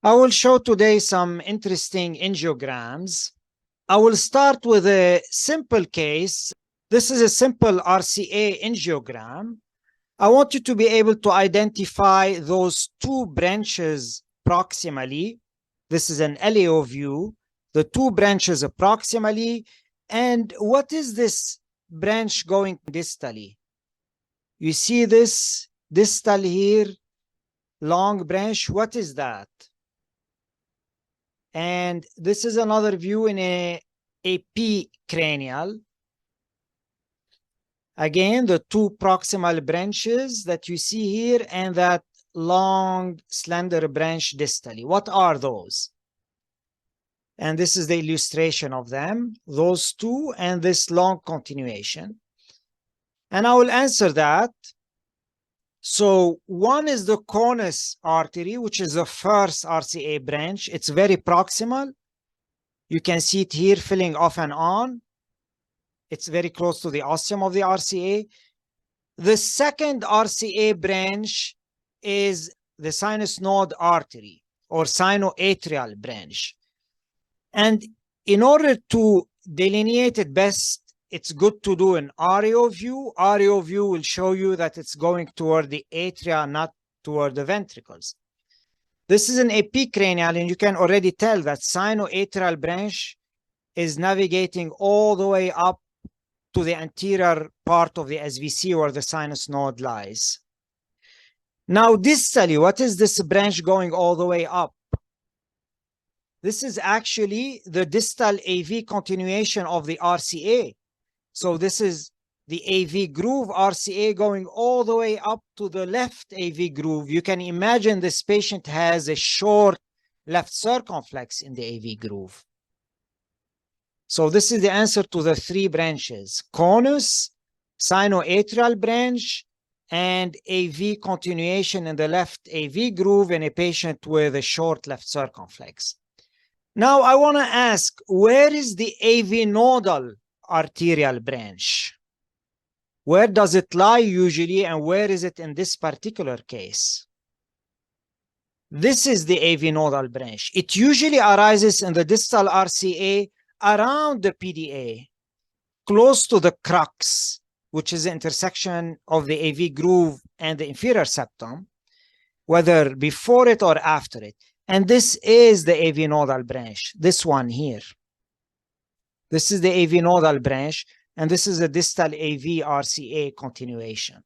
I will show today some interesting angiograms. I will start with a simple case. This is a simple RCA angiogram. I want you to be able to identify those two branches proximally. This is an LAO view, the two branches approximally. And what is this branch going distally? You see this distal here, long branch. What is that? And this is another view in a P cranial. Again, the two proximal branches that you see here and that long, slender branch distally. What are those? And this is the illustration of them, those two and this long continuation. And I will answer that. So one is the conus artery, which is the first RCA branch. It's very proximal. You can see it here filling off and on. It's very close to the ostium of the RCA. The second RCA branch is the sinus node artery or sinoatrial branch. And in order to delineate it best, it's good to do an aerial view. Aerial view will show you that it's going toward the atria, not toward the ventricles. This is an epicranial, and you can already tell that sinoatrial branch is navigating all the way up to the anterior part of the SVC where the sinus node lies. Now, distally, what is this branch going all the way up? This is actually the distal AV continuation of the RCA. So this is the AV groove RCA going all the way up to the left AV groove. You can imagine this patient has a short left circumflex in the AV groove. So this is the answer to the three branches: conus, sinoatrial branch, and AV continuation in the left AV groove in a patient with a short left circumflex. Now I want to ask, where is the AV nodal arterial branch? Where does it lie usually, and where is it in this particular case? This is the AV nodal branch. It usually arises in the distal RCA around the PDA, close to the crux, which is the intersection of the AV groove and the inferior septum, whether before it or after it. And this is the AV nodal branch, this one here. This is the AV nodal branch, and this is a distal AV RCA continuation.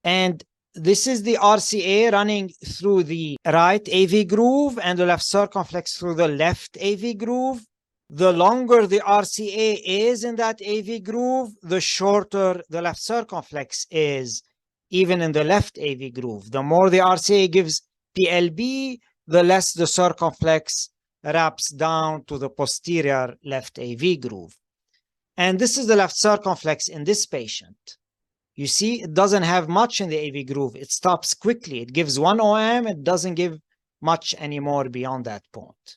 And this is the RCA running through the right AV groove and the left circumflex through the left AV groove. The longer the RCA is in that AV groove, the shorter the left circumflex is, even in the left AV groove. The more the RCA gives PLB, the less the circumflex wraps down to the posterior left AV groove. And this is the left circumflex in this patient. You see, it doesn't have much in the AV groove. It stops quickly. It gives 1 OM. It doesn't give much anymore beyond that point.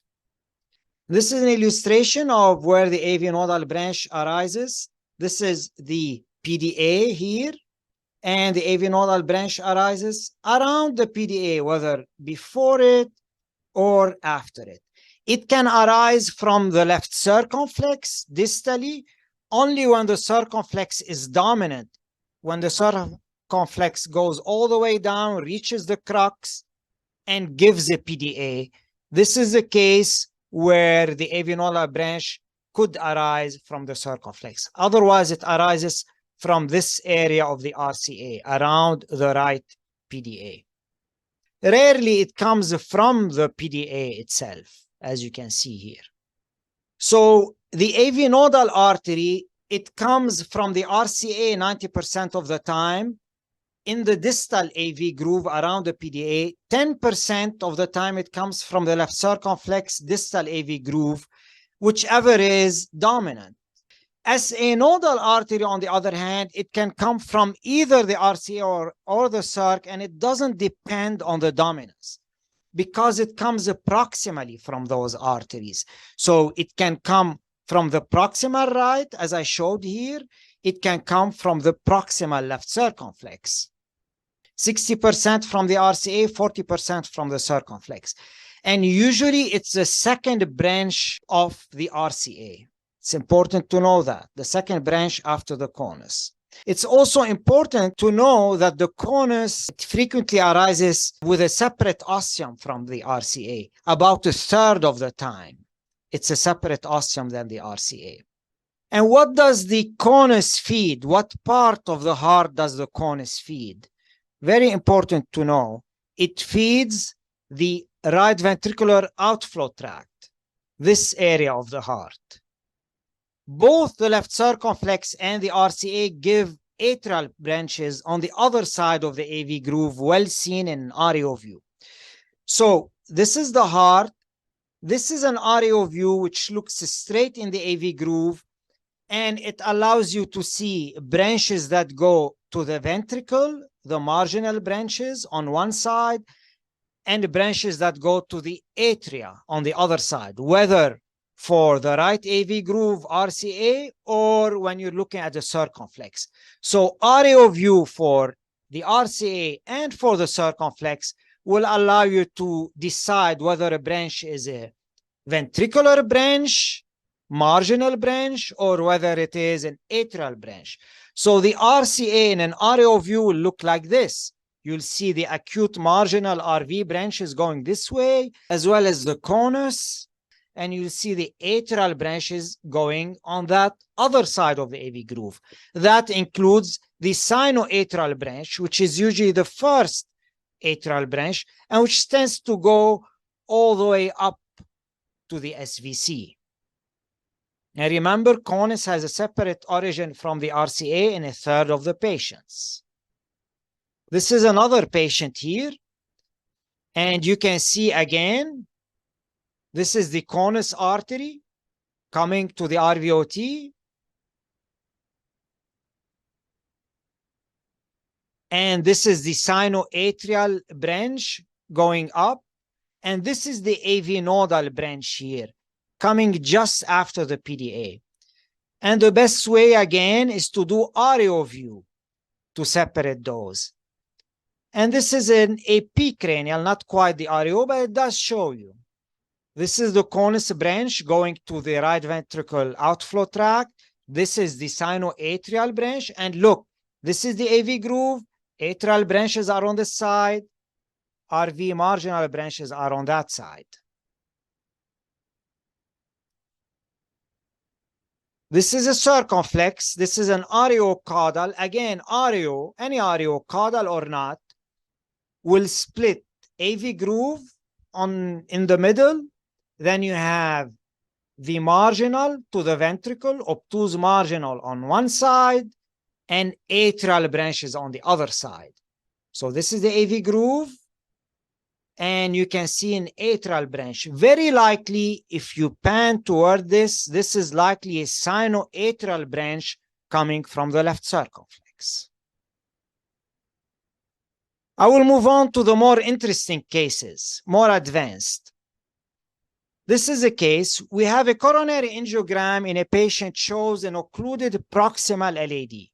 This is an illustration of where the AV nodal branch arises. This is the PDA here. And the AV nodal branch arises around the PDA, whether before it or after it. It can arise from the left circumflex distally only when the circumflex is dominant. When the circumflex goes all the way down, reaches the crux, and gives a PDA, this is the case where the AV nodal branch could arise from the circumflex. Otherwise, it arises from this area of the RCA, around the right PDA. Rarely it comes from the PDA itself, as you can see here. So the AV nodal artery, it comes from the RCA 90% of the time, in the distal AV groove around the PDA. 10% of the time it comes from the left circumflex distal AV groove, whichever is dominant. As a nodal artery, on the other hand, it can come from either the RCA or the circ, and it doesn't depend on the dominance because it comes proximally from those arteries. So it can come from the proximal right, as I showed here. It can come from the proximal left circumflex. 60% from the RCA, 40% from the circumflex. And usually it's the second branch of the RCA. It's important to know that, the second branch after the conus. It's also important to know that the conus frequently arises with a separate ostium from the RCA, about a third of the time. It's a separate ostium than the RCA. And what does the conus feed? What part of the heart does the conus feed? Very important to know. It feeds the right ventricular outflow tract, this area of the heart. Both the left circumflex and the RCA give atrial branches on the other side of the AV groove, well seen in an aerial view. So this is the heart. This is an aerial view which looks straight in the AV groove, and it allows you to see branches that go to the ventricle, the marginal branches on one side, and branches that go to the atria on the other side, whether for the right AV groove RCA or when you're looking at the circumflex. So aerial view for the RCA and for the circumflex will allow you to decide whether a branch is a ventricular branch, marginal branch, or whether it is an atrial branch. So the RCA in an aerial view will look like this. You'll see the acute marginal RV branches going this way, as well as the conus, and you'll see the atrial branches going on that other side of the AV groove. That includes the sinoatrial branch, which is usually the first atrial branch, and which tends to go all the way up to the SVC. Now remember, conus has a separate origin from the RCA in a third of the patients. This is another patient here, and you can see again, this is the conus artery coming to the RVOT. And this is the sinoatrial branch going up. And this is the AV nodal branch here, coming just after the PDA. And the best way, again, is to do aerial view to separate those. And this is an AP cranial, not quite the aerial, but it does show you. This is the conus branch going to the right ventricle outflow tract. This is the sinoatrial branch. And look, this is the AV groove. Atrial branches are on the side. RV marginal branches are on that side. This is a circumflex. This is an ariocaudal. Again, any ariocaudal or not, will split AV groove in the middle. Then you have the marginal to the ventricle, obtuse marginal on one side, and atrial branches on the other side. So this is the AV groove, and you can see an atrial branch. Very likely, if you pan toward this is likely a sinoatrial branch coming from the left circumflex. I will move on to the more interesting cases, more advanced. This is a case. We have a coronary angiogram in a patient shows an occluded proximal LAD.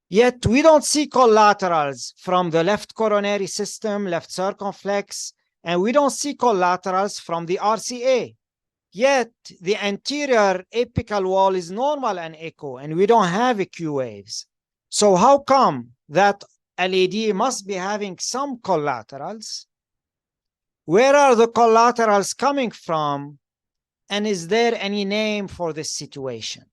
Yet we don't see collaterals from the left coronary system, left circumflex, and we don't see collaterals from the RCA. Yet the anterior apical wall is normal and echo, and we don't have EQ waves. So how come that LAD must be having some collaterals? Where are the collaterals coming from? And is there any name for this situation?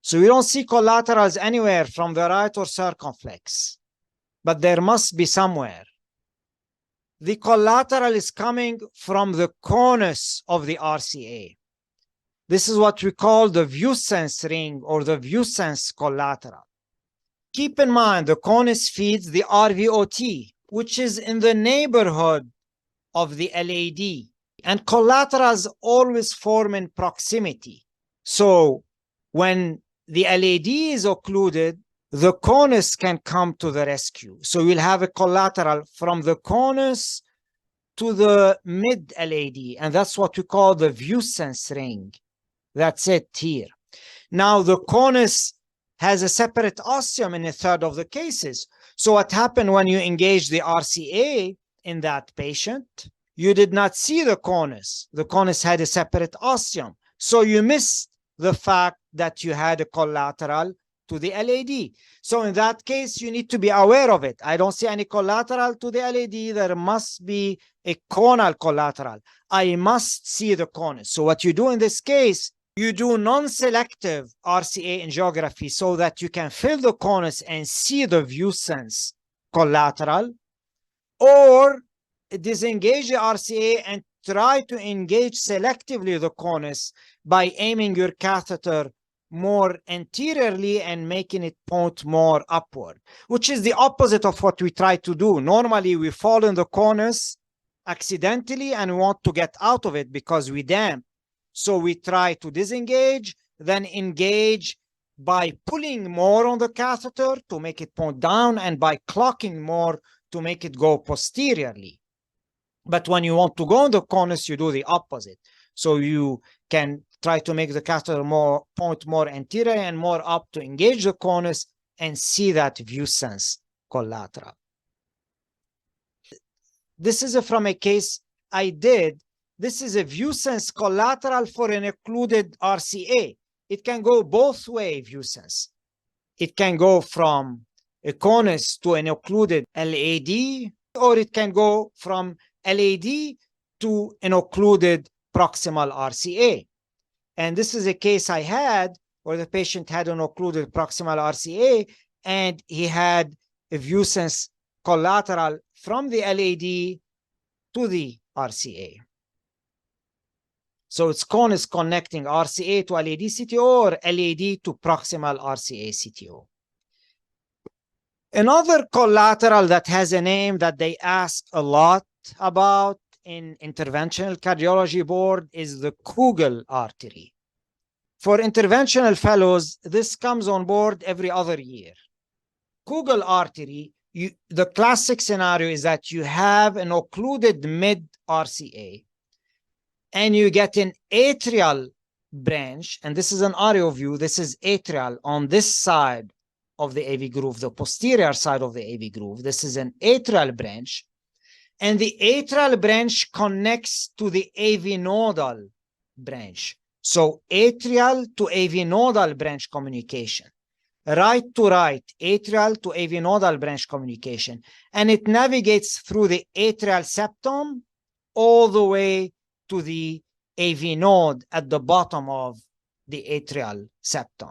So we don't see collaterals anywhere from the right or circumflex, but there must be somewhere. The collateral is coming from the conus of the RCA. This is what we call the Vuessen's ring or the Vuessen's collateral. Keep in mind, the conus feeds the RVOT, which is in the neighborhood of the LAD, and collaterals always form in proximity. So when the LAD is occluded, the conus can come to the rescue. So we'll have a collateral from the conus to the mid LAD, and that's what we call the Vuessen's ring. That's it here. Now the conus has a separate ostium in a third of the cases. So what happened when you engage the RCA in that patient? You did not see the conus. The conus had a separate ostium. So you missed the fact that you had a collateral to the LAD. So in that case, you need to be aware of it. I don't see any collateral to the LAD. There must be a conal collateral. I must see the conus. So what you do in this case, you do non-selective RCA angiography so that you can fill the conus and see the view sense collateral, or disengage the RCA and try to engage selectively the conus by aiming your catheter more anteriorly and making it point more upward, which is the opposite of what we try to do. Normally, we fall in the conus accidentally and we want to get out of it because we damp. So we try to disengage, then engage by pulling more on the catheter to make it point down and by clocking more to make it go posteriorly. But when you want to go in the conus, you do the opposite. So you can try to make the catheter point more anterior and more up to engage the conus and see that view sense collateral. This is from a case I did. This is a view sense collateral for an occluded RCA. It can go both way view sense. It can go from a conus to an occluded LAD, or it can go from LAD to an occluded proximal RCA. And this is a case I had where the patient had an occluded proximal RCA and he had a view sense collateral from the LAD to the RCA. So it's conus connecting RCA to LAD CTO or LAD to proximal RCA CTO. Another collateral that has a name that they ask a lot about in interventional cardiology board is the Kugel artery. For interventional fellows, this comes on board every other year. Kugel artery, the classic scenario is that you have an occluded mid-RCA and you get an atrial branch, and this is an aerial view, this is atrial on this side of the AV groove, the posterior side of the AV groove. This is an atrial branch, and the atrial branch connects to the AV nodal branch. So atrial to AV nodal branch communication, right to right, atrial to AV nodal branch communication, and it navigates through the atrial septum all the way to the AV node at the bottom of the atrial septum.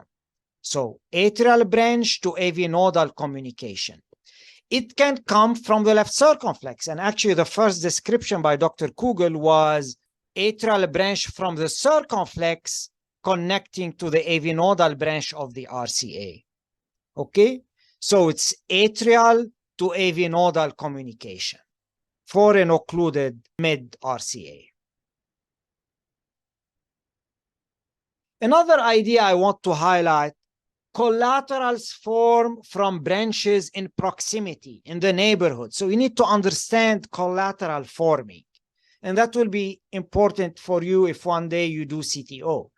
So atrial branch to AV nodal communication. It can come from the left circumflex. And actually the first description by Dr. Kugel was atrial branch from the circumflex connecting to the AV nodal branch of the RCA. Okay? So it's atrial to AV nodal communication for an occluded mid-RCA. Another idea I want to highlight, collaterals form from branches in proximity, in the neighborhood. So you need to understand collateral forming. And that will be important for you if one day you do CTO.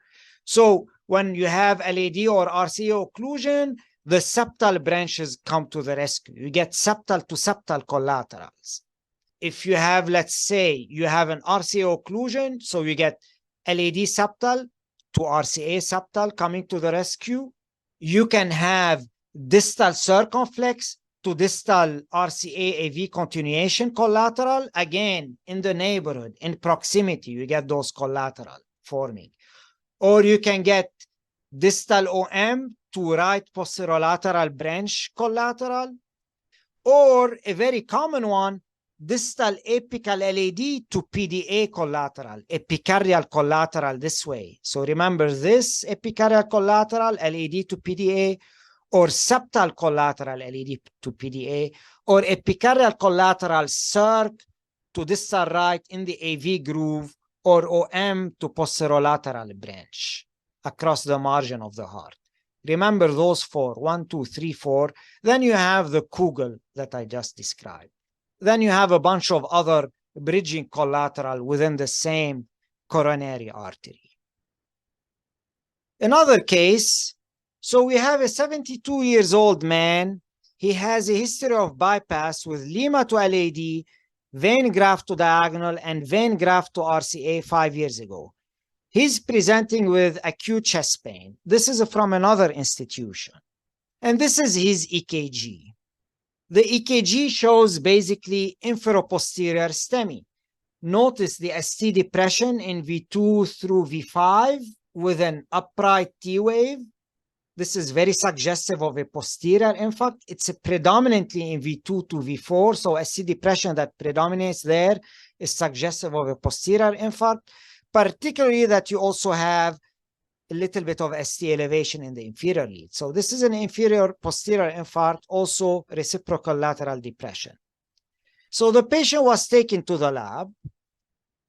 So when you have LAD or RCA occlusion, the septal branches come to the rescue. You get septal to septal collaterals. If you have, let's say, you have an RCA occlusion, so you get LAD septal to RCA septal coming to the rescue. You can have distal circumflex to distal RCA AV continuation collateral, again, in the neighborhood, in proximity, you get those collateral forming. Or you can get distal OM to right posterolateral branch collateral, or a very common one, distal apical LAD to PDA collateral, epicardial collateral this way. So remember this epicardial collateral, LAD to PDA, or septal collateral LAD to PDA, or epicardial collateral circ to distal right in the AV groove, or OM to posterolateral branch across the margin of the heart. Remember those four, 1, 2, 3, 4. Then you have the Kugel that I just described. Then you have a bunch of other bridging collateral within the same coronary artery. Another case, so we have a 72-year-old man. he has a history of bypass with lima to LAD, vein graft to diagonal, and vein graft to RCA 5 years ago. He's presenting with acute chest pain. This is from another institution. And this is his EKG. The EKG shows basically inferoposterior STEMI. Notice the ST depression in V2 through V5 with an upright T wave. This is very suggestive of a posterior infarct. It's predominantly in V2 to V4, so ST depression that predominates there is suggestive of a posterior infarct, particularly that you also have a little bit of ST elevation in the inferior lead. So this is an inferior posterior infarct, also reciprocal lateral depression. So the patient was taken to the lab.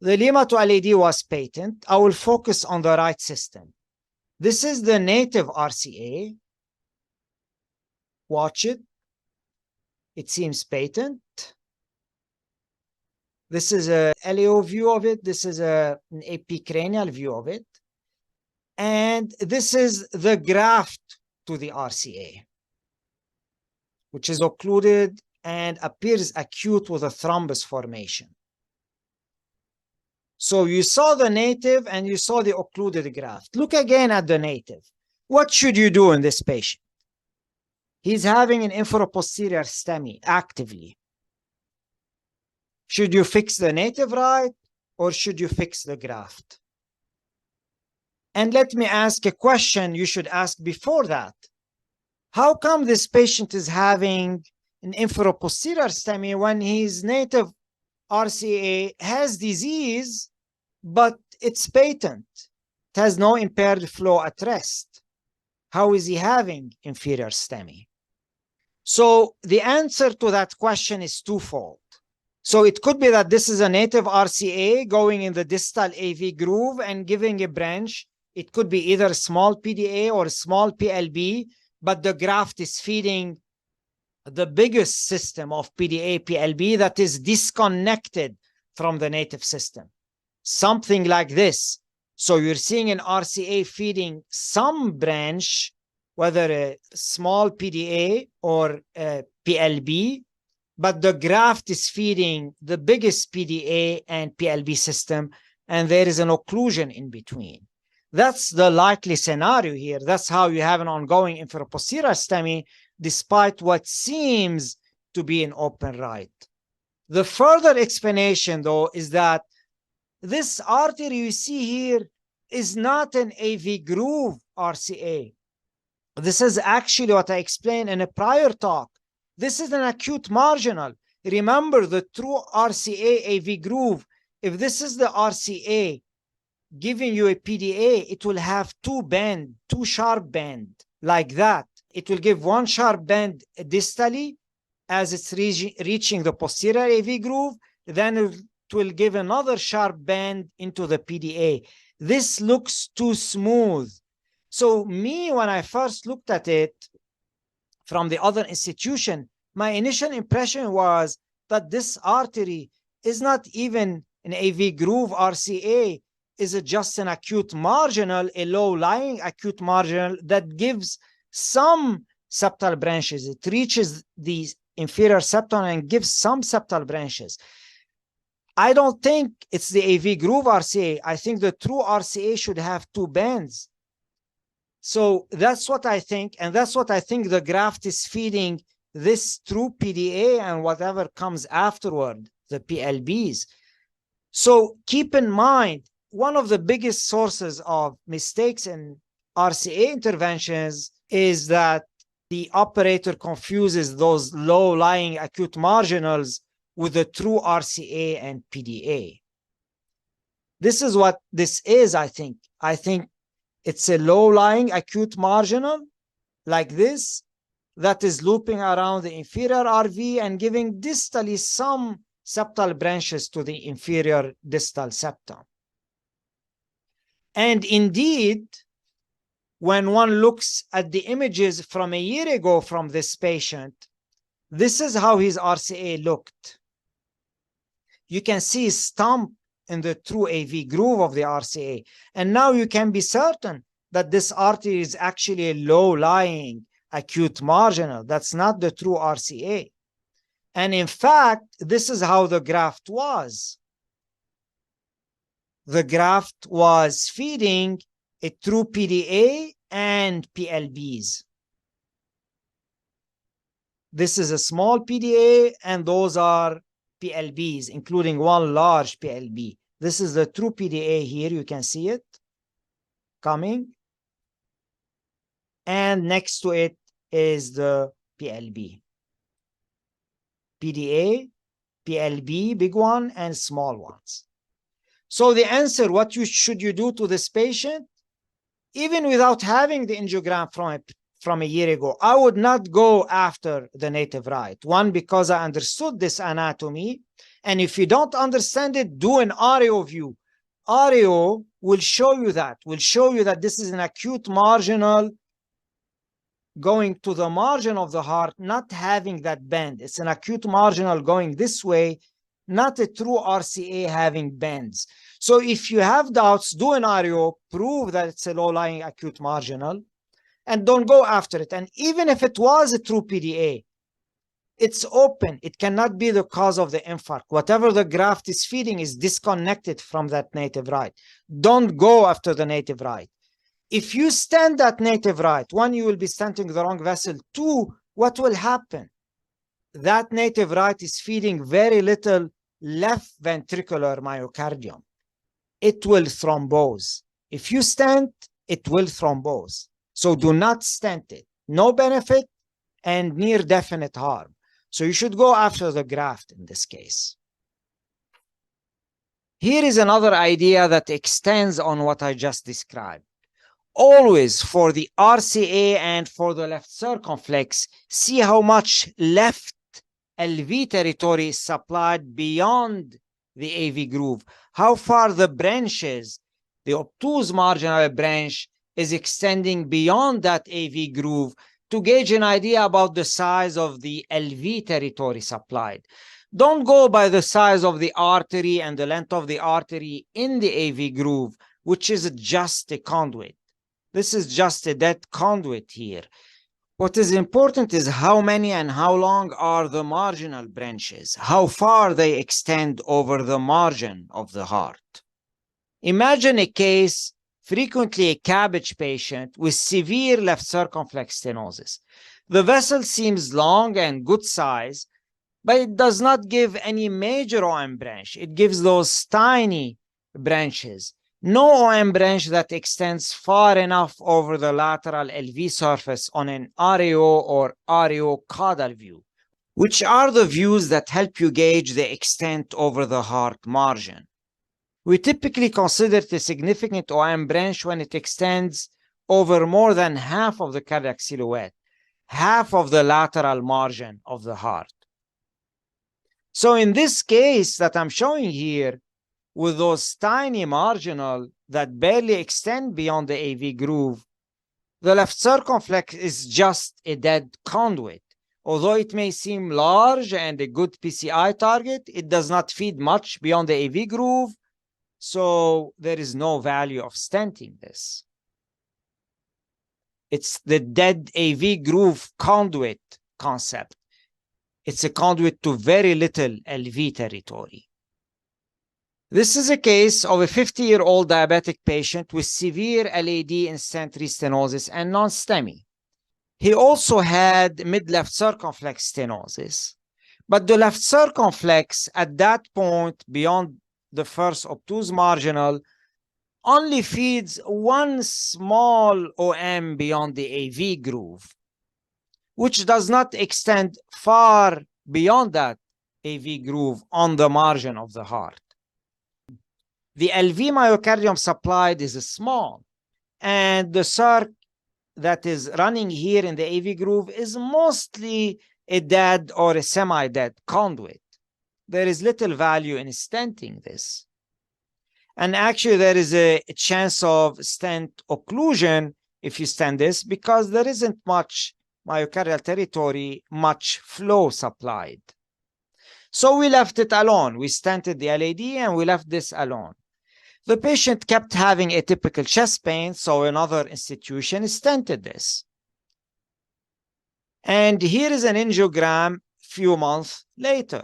The lima to LAD was patent. I will focus on the right system. This is the native RCA. Watch it. It seems patent. This is a LAO view of it. This is an epicranial view of it. And this is the graft to the RCA, which is occluded and appears acute with a thrombus formation. So you saw the native and you saw the occluded graft. Look again at the native. What should you do in this patient? He's having an inferoposterior STEMI actively. Should you fix the native right, or should you fix the graft? And let me ask a question you should ask before that. How come this patient is having an inferoposterior STEMI when his native RCA has disease, but it's patent? It has no impaired flow at rest. How is he having inferior STEMI? So the answer to that question is twofold. So it could be that this is a native RCA going in the distal AV groove and giving a branch. It could be either small PDA or small PLB, but the graft is feeding the biggest system of PDA, PLB that is disconnected from the native system. Something like this. So you're seeing an RCA feeding some branch, whether a small PDA or a PLB, but the graft is feeding the biggest PDA and PLB system, and there is an occlusion in between. That's the likely scenario here. That's how you have an ongoing inferoposterior STEMI, despite what seems to be an open right. The further explanation, though, is that this artery you see here is not an AV groove RCA. This is actually what I explained in a prior talk. This is an acute marginal. Remember the true RCA AV groove. If this is the RCA giving you a PDA, it will have two sharp bend like that. It will give one sharp bend distally as it's reaching the posterior AV groove. Then it will give another sharp bend into the PDA. This looks too smooth. So me, when I first looked at it from the other institution, my initial impression was that this artery is not even an AV groove RCA. Is it just an acute marginal, a low-lying acute marginal that gives some septal branches? It reaches the inferior septum and gives some septal branches. I don't think it's the AV groove RCA. I think the true RCA should have two bends. So that's what I think, and that's what I think the graft is feeding this true PDA and whatever comes afterward, the PLBs. So keep in mind, one of the biggest sources of mistakes in RCA interventions is that the operator confuses those low-lying acute marginals with the true RCA and PDA. This is what this is, I think. I think it's a low-lying acute marginal like this that is looping around the inferior RV and giving distally some septal branches to the inferior distal septum. And indeed, when one looks at the images from a year ago from this patient, this is how his RCA looked. You can see a stump in the true AV groove of the RCA. And now you can be certain that this artery is actually a low-lying acute marginal. That's not the true RCA. And in fact, this is how the graft was. The graft was feeding a true PDA and PLBs. This is a small PDA, and those are PLBs, including one large PLB. This is the true PDA here. You can see it coming. And next to it is the PLB. PDA, PLB, big one, and small ones. So the answer, what should you do to this patient? Even without having the angiogram from a year ago, I would not go after the native right. One, because I understood this anatomy. And if you don't understand it, do an RAO view. RAO will show you that this is an acute marginal going to the margin of the heart, not having that bend. It's an acute marginal going this way, not a true RCA having bends. So if you have doubts, do an RAO, prove that it's a low-lying acute marginal, and don't go after it. And even if it was a true PDA, it's open. It cannot be the cause of the infarct. Whatever the graft is feeding is disconnected from that native right. Don't go after the native right. If you stent that native right, one, you will be stenting the wrong vessel. Two, what will happen? That native right is feeding very little left ventricular myocardium. It will thrombose. If you stent, it will thrombose. So do not stent it. No benefit and near definite harm. So you should go after the graft in this case. Here is another idea that extends on what I just described. Always for the RCA and for the left circumflex, see how much left LV territory is supplied beyond the AV groove. How far the branches, the obtuse marginal branch, is extending beyond that AV groove to gauge an idea about the size of the LV territory supplied. Don't go by the size of the artery and the length of the artery in the AV groove, which is just a conduit. This is just a dead conduit here. What is important is how many and how long are the marginal branches, how far they extend over the margin of the heart. Imagine a case, frequently a CABG patient with severe left circumflex stenosis. The vessel seems long and good size, but it does not give any major OM branch. It gives those tiny branches. No OM branch that extends far enough over the lateral LV surface on an RAO or RAO caudal view, which are the views that help you gauge the extent over the heart margin. We typically consider it a significant OM branch when it extends over more than half of the cardiac silhouette, half of the lateral margin of the heart. So in this case that I'm showing here, with those tiny marginal that barely extend beyond the AV groove, the left circumflex is just a dead conduit. Although it may seem large and a good PCI target, it does not feed much beyond the AV groove, so there is no value of stenting this. It's the dead AV groove conduit concept. It's a conduit to very little LV territory. This is a case of a 50-year-old diabetic patient with severe LAD and stent restenosis and non-STEMI. He also had mid-left circumflex stenosis, but the left circumflex at that point beyond the first obtuse marginal only feeds one small OM beyond the AV groove, which does not extend far beyond that AV groove on the margin of the heart. The LV myocardium supplied is small, and the circ that is running here in the AV groove is mostly a dead or a semi-dead conduit. There is little value in stenting this. And actually, there is a chance of stent occlusion if you stent this, because there isn't much myocardial territory, much flow supplied. So we left it alone. We stented the LAD and we left this alone. The patient kept having atypical chest pain, so another institution stented this. And here is an angiogram few months later.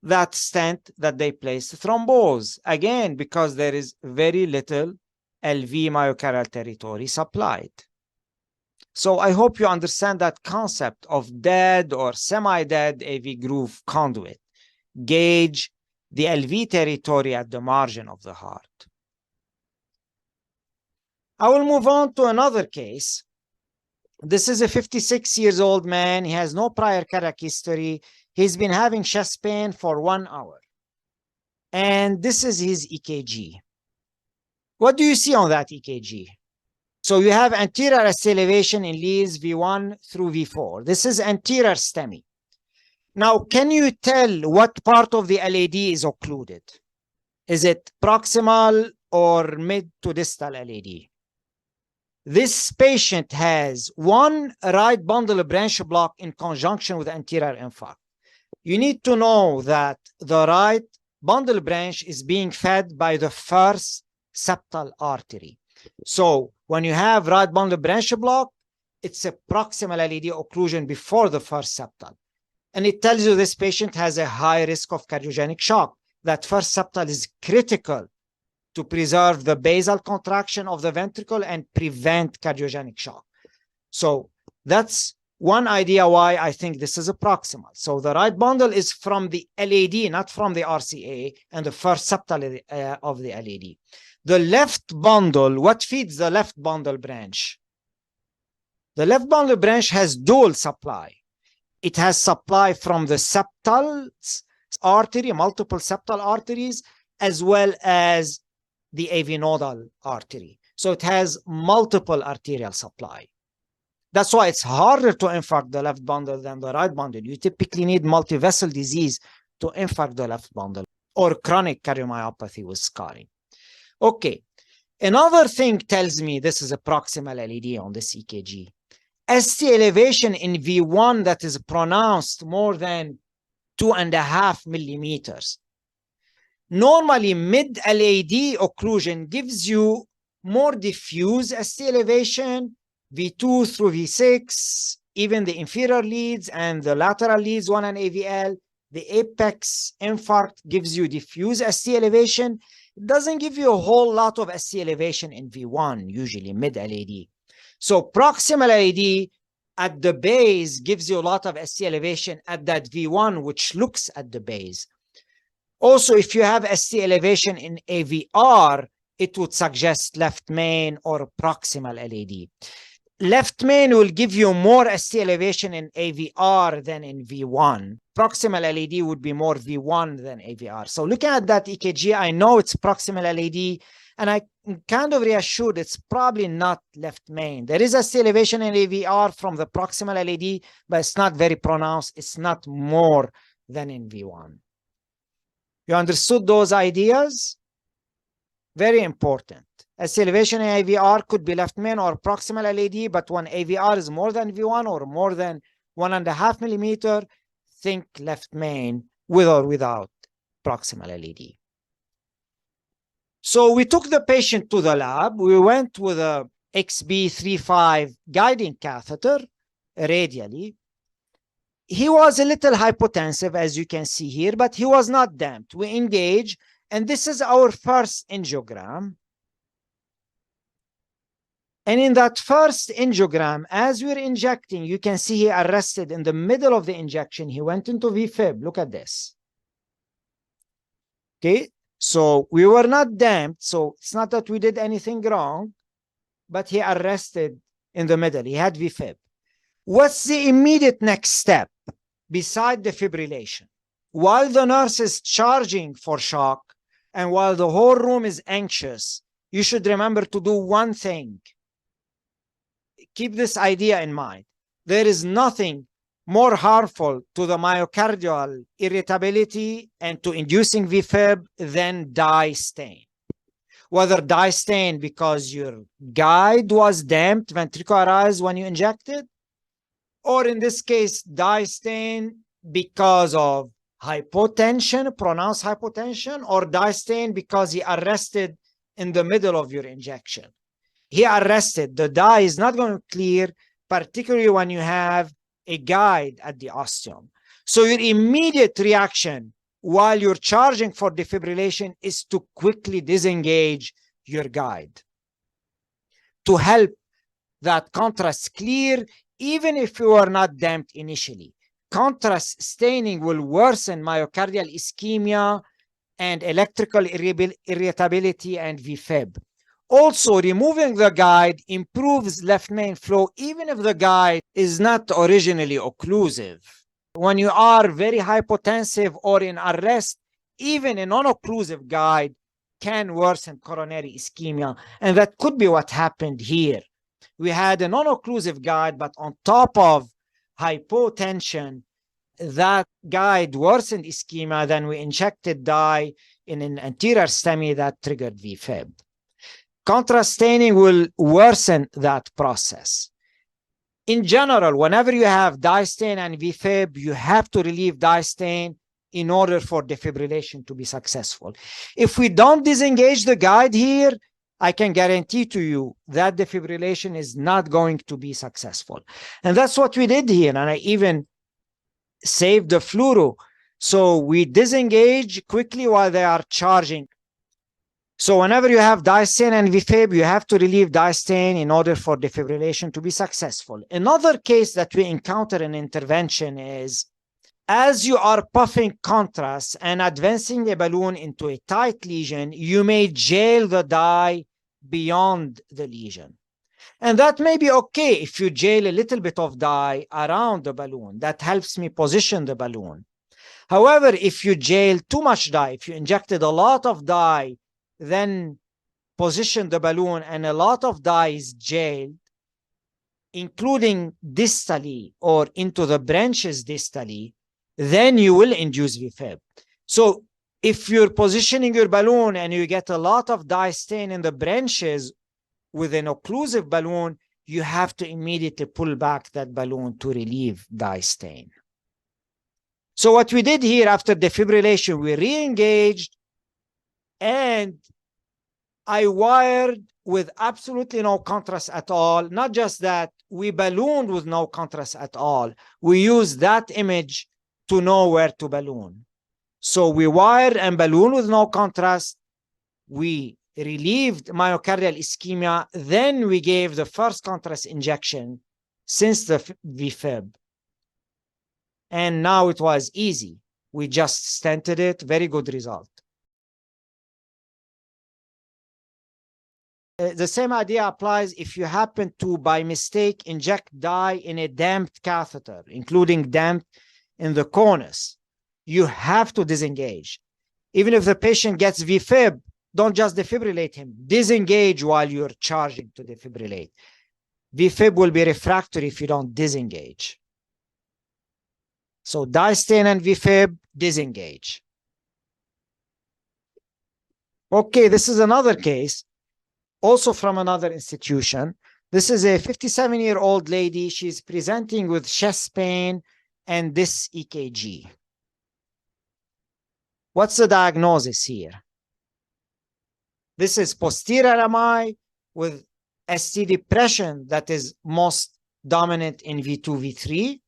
That stent that they placed thrombose, again, because there is very little LV myocardial territory supplied. So I hope you understand that concept of dead or semi-dead AV groove conduit. Gauge the LV territory at the margin of the heart. I will move on to another case. This is a 56-year-old man. He has no prior cardiac history. He's been having chest pain for 1 hour. And this is his EKG. What do you see on that EKG? So you have anterior ST elevation in leads V1 through V4. This is anterior STEMI. Now, can you tell what part of the LAD is occluded? Is it proximal or mid to distal LAD? This patient has one right bundle branch block in conjunction with anterior infarct. You need to know that the right bundle branch is being fed by the first septal artery. So when you have right bundle branch block, it's a proximal LAD occlusion before the first septal. And it tells you this patient has a high risk of cardiogenic shock. That first septal is critical to preserve the basal contraction of the ventricle and prevent cardiogenic shock. So that's one idea why I think this is a proximal. So the right bundle is from the LAD, not from the RCA, and the first septal of the LAD. The left bundle, what feeds the left bundle branch? The left bundle branch has dual supply. It has supply from the septal artery, multiple septal arteries, as well as the AV nodal artery. So it has multiple arterial supply. That's why it's harder to infarct the left bundle than the right bundle. You typically need multivessel disease to infarct the left bundle or chronic cardiomyopathy with scarring. Okay, another thing tells me this is a proximal LAD on this EKG. ST elevation in V1 that is pronounced more than 2.5 millimeters. Normally, mid-LAD occlusion gives you more diffuse ST elevation, V2 through V6, even the inferior leads and the lateral leads, 1 and AVL. The apex infarct gives you diffuse ST elevation. It doesn't give you a whole lot of ST elevation in V1, usually mid-LAD. So proximal LAD at the base gives you a lot of ST elevation at that V1, which looks at the base. Also, if you have ST elevation in AVR, it would suggest left main or proximal LAD. Left main will give you more ST elevation in AVR than in V1. Proximal LAD would be more V1 than AVR. So looking at that EKG, I know it's proximal LAD, and I'm kind of reassured it's probably not left main. There is ST elevation in AVR from the proximal LAD, but it's not very pronounced. It's not more than in V1. You understood those ideas? Very important. ST elevation in AVR could be left main or proximal LAD, but when AVR is more than V1 or more than 1.5 millimeter, think left main with or without proximal LAD. So we took the patient to the lab. We went with a XB35 guiding catheter radially. He was a little hypotensive, as you can see here, but he was not damped. We engage, and this is our first angiogram. And in that first angiogram, as we're injecting, you can see he arrested in the middle of the injection. He went into VFib. Look at this. Okay, so we were not damped, so it's not that we did anything wrong, but he arrested in the middle. He had VFib. What's the immediate next step beside the fibrillation? While the nurse is charging for shock and while the whole room is anxious, you should remember to do one thing. Keep this idea in mind. There is nothing more harmful to the myocardial irritability and to inducing VFib than dye stain. Whether dye stain because your guide was damped, ventricularized when you injected, or in this case, dye stain because of hypotension, pronounced hypotension, or dye stain because he arrested in the middle of your injection. He arrested. The dye is not going to clear. particularly when you have a guide at the ostium. So your immediate reaction while you're charging for defibrillation is to quickly disengage your guide to help that contrast clear, even if you are not damped initially. Contrast staining will worsen myocardial ischemia and electrical irritability and VFib. Also, removing the guide improves left main flow, even if the guide is not originally occlusive. When you are very hypotensive or in arrest, even a non-occlusive guide can worsen coronary ischemia, and that could be what happened here. We had a non-occlusive guide, but on top of hypotension, that guide worsened ischemia, then we injected dye in an anterior STEMI that triggered VFib. Contrast staining will worsen that process. In general, whenever you have dye stain and VFib, you have to relieve dye stain in order for defibrillation to be successful. If we don't disengage the guide here, I can guarantee to you that defibrillation is not going to be successful. And that's what we did here. And I even saved the fluoro. So we disengage quickly while they are charging. So whenever you have dye stain and VFib, you have to relieve dye stain in order for defibrillation to be successful. Another case that we encounter in intervention is as you are puffing contrast and advancing a balloon into a tight lesion, you may jail the dye beyond the lesion. And that may be okay if you jail a little bit of dye around the balloon. That helps me position the balloon. However, if you jail too much dye, if you injected a lot of dye, then position the balloon and a lot of dye is jailed, including distally or into the branches distally, then you will induce VFib. So if you're positioning your balloon and you get a lot of dye stain in the branches with an occlusive balloon, you have to immediately pull back that balloon to relieve dye stain. So what we did here after defibrillation, we re-engaged and I wired with absolutely no contrast at all. Not just that, we ballooned with no contrast at all. We used that image to know where to balloon. So we wired and ballooned with no contrast. We relieved myocardial ischemia. Then we gave the first contrast injection since the VFib. And now it was easy. We just stented it. Very good result. The same idea applies if you happen to, by mistake, inject dye in a damped catheter, including damp in the conus. You have to disengage. Even if the patient gets VFib, don't just defibrillate him. Disengage while you're charging to defibrillate. VFib will be refractory if you don't disengage. So dye stain and VFib, disengage. Okay, this is another case, also from another institution. This is a 57-year-old lady. She's presenting with chest pain and this EKG. What's the diagnosis here? This is posterior MI with ST depression that is most dominant in V2, V3.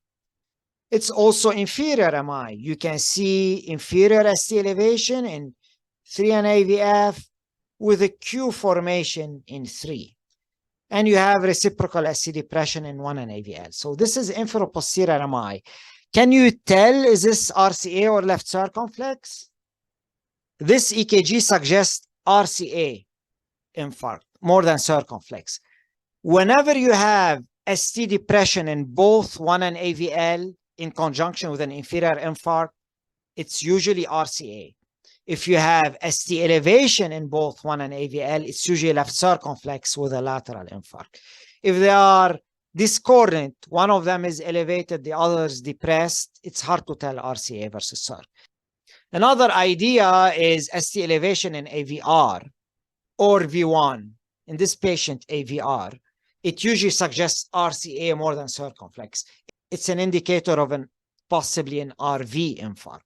It's also inferior MI. You can see inferior ST elevation in 3 and AVF with a Q formation in 3. And you have reciprocal ST depression in 1 and AVL. So this is infero-posterior MI. Can you tell, is this RCA or left circumflex? This EKG suggests RCA infarct more than circumflex. Whenever you have ST depression in both 1 and AVL in conjunction with an inferior infarct, it's usually RCA. If you have ST elevation in both 1 and AVL, it's usually left circumflex with a lateral infarct. If they are discordant, one of them is elevated, the other is depressed, it's hard to tell RCA versus circ. Another idea is ST elevation in AVR or V1. In this patient, AVR, it usually suggests RCA more than circumflex. It's an indicator of possibly an RV infarct.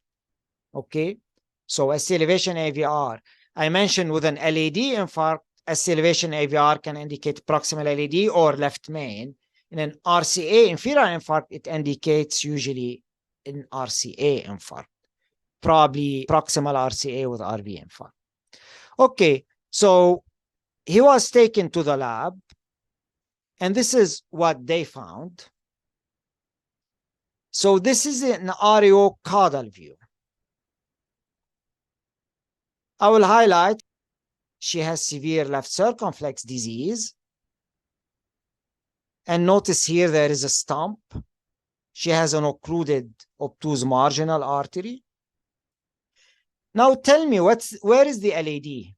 Okay, so ST elevation AVR. I mentioned with an LAD infarct, ST elevation AVR can indicate proximal LAD or left main. In an RCA, inferior infarct, it indicates usually an RCA infarct, probably proximal RCA with RV infarct. Okay, so he was taken to the lab, and this is what they found. So this is an areocaudal view. I will highlight she has severe left circumflex disease. And notice here there is a stump. She has an occluded obtuse marginal artery. Now tell me, where is the LAD?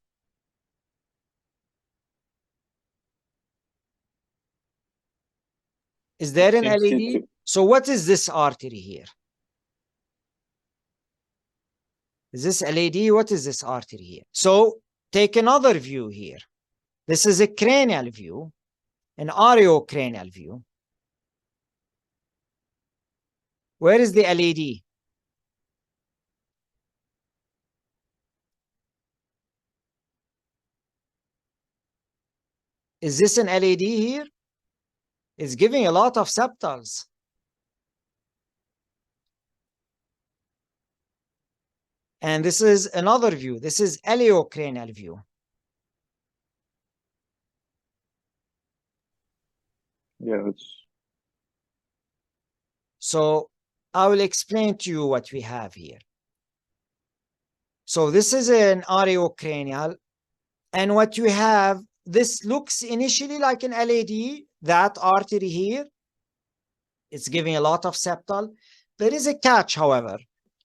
Is there an LAD? So what is this artery here? Is this LAD? What is this artery here? So take another view here. This is a cranial view, an areocranial view. Where is the LAD? Is this an LAD here? It's giving a lot of septals. And this is another view. This is aleocranial view. Yeah, So I will explain to you what we have here. So this is an areocranial, and what you have, this looks initially like an LAD, that artery here. It's giving a lot of septal. There is a catch, however.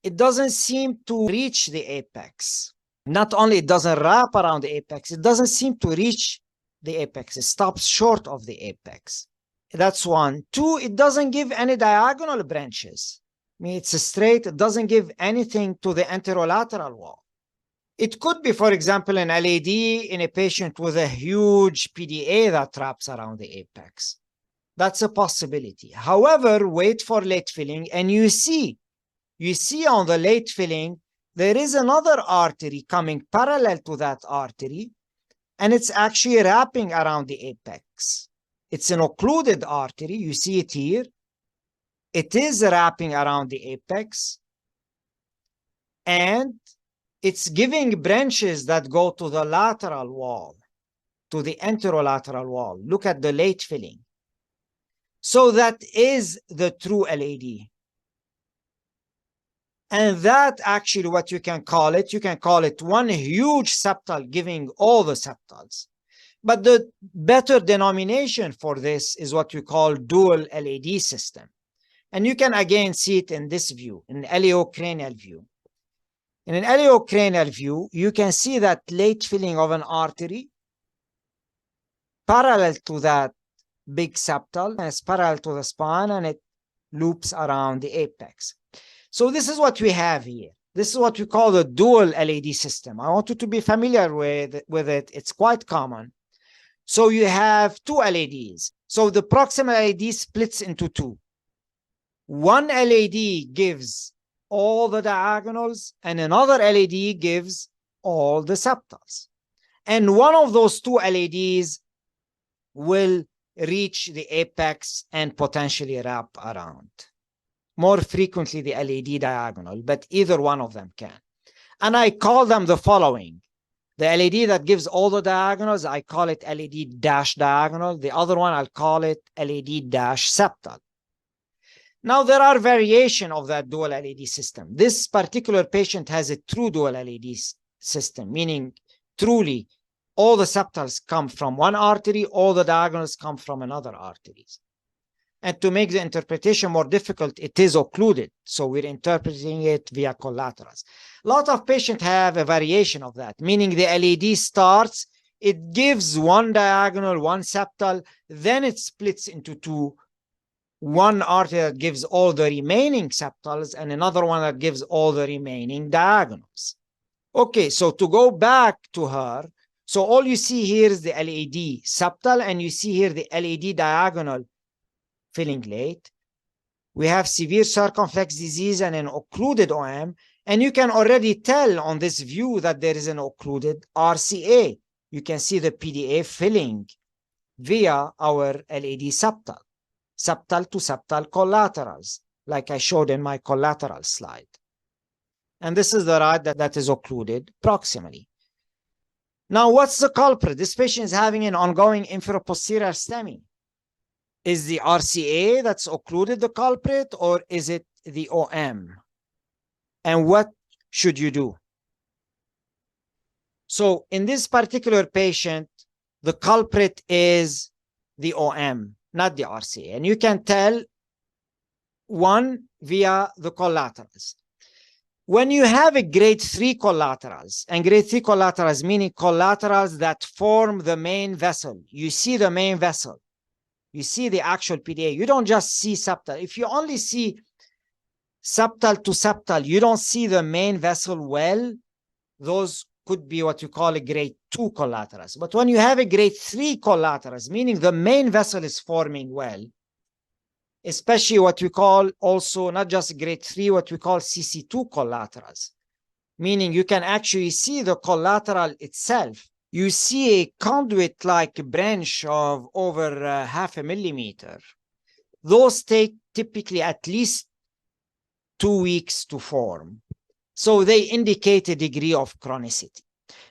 It doesn't seem to reach the apex. Not only it doesn't wrap around the apex, it doesn't seem to reach the apex. It stops short of the apex. That's one. Two, it doesn't give any diagonal branches. I mean, it's straight. It doesn't give anything to the anterolateral wall. It could be, for example, an LAD in a patient with a huge PDA that wraps around the apex. That's a possibility. However, wait for late filling, and you see on the late filling, there is another artery coming parallel to that artery, and it's actually wrapping around the apex. It's an occluded artery. You see it here. It is wrapping around the apex, and it's giving branches that go to the lateral wall, to the anterolateral wall. Look at the late filling. So that is the true LAD. And that actually what you can call it one huge septal giving all the septals. But the better denomination for this is what we call dual LAD system. And you can again see it in this view, in aleocranial view. In an aleocranial view, you can see that late filling of an artery parallel to that big septal, and it's parallel to the spine, and it loops around the apex. So this is what we have here. This is what we call the dual LAD system. I want you to be familiar with it. It's quite common. So you have two LADs. So the proximal LAD splits into two. One LAD gives all the diagonals, and another LAD gives all the septals. And one of those two LADs will reach the apex and potentially wrap around. More frequently the LAD diagonal, but either one of them can. And I call them the following. The LAD that gives all the diagonals, I call it LAD dash diagonal. The other one, I'll call it LAD dash septal. Now, there are variations of that dual LAD system. This particular patient has a true dual LAD system, meaning truly all the septals come from one artery, all the diagonals come from another artery. And to make the interpretation more difficult, it is occluded. So we're interpreting it via collaterals. A lot of patients have a variation of that, meaning the LAD starts, it gives one diagonal, one septal, then it splits into two. One artery that gives all the remaining septals and another one that gives all the remaining diagonals. Okay, so to go back to her, so all you see here is the LAD septal, and you see here the LAD diagonal filling late. We have severe circumflex disease and an occluded OM, and you can already tell on this view that there is an occluded RCA. You can see the PDA filling via our LAD septal. septal to septal collaterals, like I showed in my collateral slide. And this is the rod that is occluded proximally. Now, what's the culprit? This patient is having an ongoing inferoposterior STEMI. Is the RCA that's occluded the culprit, or is it the OM? And what should you do? So in this particular patient, the culprit is the OM, not the RCA. And you can tell, one, via the collaterals. When you have a grade 3 collaterals, and grade 3 collaterals meaning collaterals that form the main vessel, you see the main vessel, you see the actual PDA, you don't just see septal. If you only see septal to septal, you don't see the main vessel well, those could be what you call a grade 2 collaterals. But when you have a grade 3 collaterals, meaning the main vessel is forming well, especially what we call also not just grade 3, what we call CC2 collaterals, meaning you can actually see the collateral itself. You see a conduit-like branch of over 0.5 millimeter. Those take typically at least 2 weeks to form. So they indicate a degree of chronicity.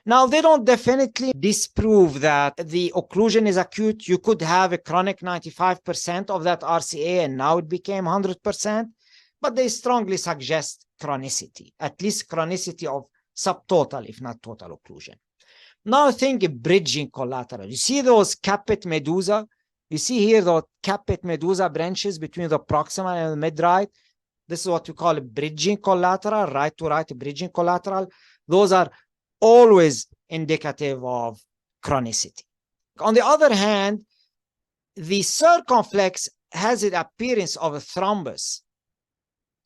Now, they don't definitely disprove that the occlusion is acute. You could have a chronic 95% of that RCA, and now it became 100%, but they strongly suggest chronicity, at least chronicity of subtotal, if not total occlusion. Now think bridging collateral. You see those caput medusa? You see here those caput medusa branches between the proximal and the mid-right? This is what we call a bridging collateral, right to right bridging collateral. Those are always indicative of chronicity. On the other hand, the circumflex has an appearance of a thrombus.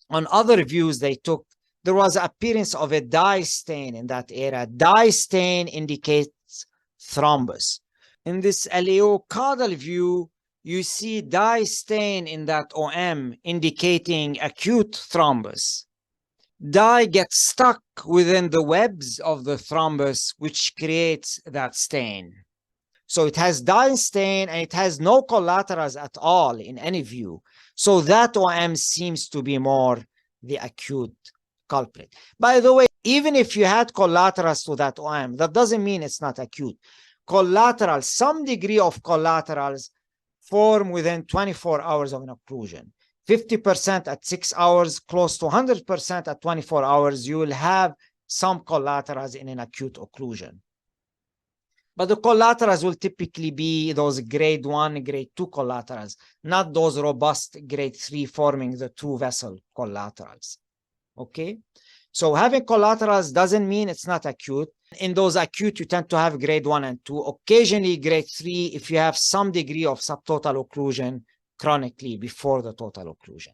On other views they took, there was appearance of a dye stain in that area. Dye stain indicates thrombus. In this aleocaudal view, you see dye stain in that OM indicating acute thrombus. Dye gets stuck within the webs of the thrombus, which creates that stain. So it has dye stain and it has no collaterals at all in any view. So that OM seems to be more the acute culprit. By the way, even if you had collaterals to that OM, that doesn't mean it's not acute. Collateral, some degree of collaterals form within 24 hours of an occlusion. 50% at 6 hours, close to 100% at 24 hours, you will have some collaterals in an acute occlusion. But the collaterals will typically be those grade 1, grade 2 collaterals, not those robust grade 3 forming the two vessel collaterals. Okay? So having collaterals doesn't mean it's not acute. In those acute, you tend to have grade 1 and 2. Occasionally grade 3 if you have some degree of subtotal occlusion chronically before the total occlusion.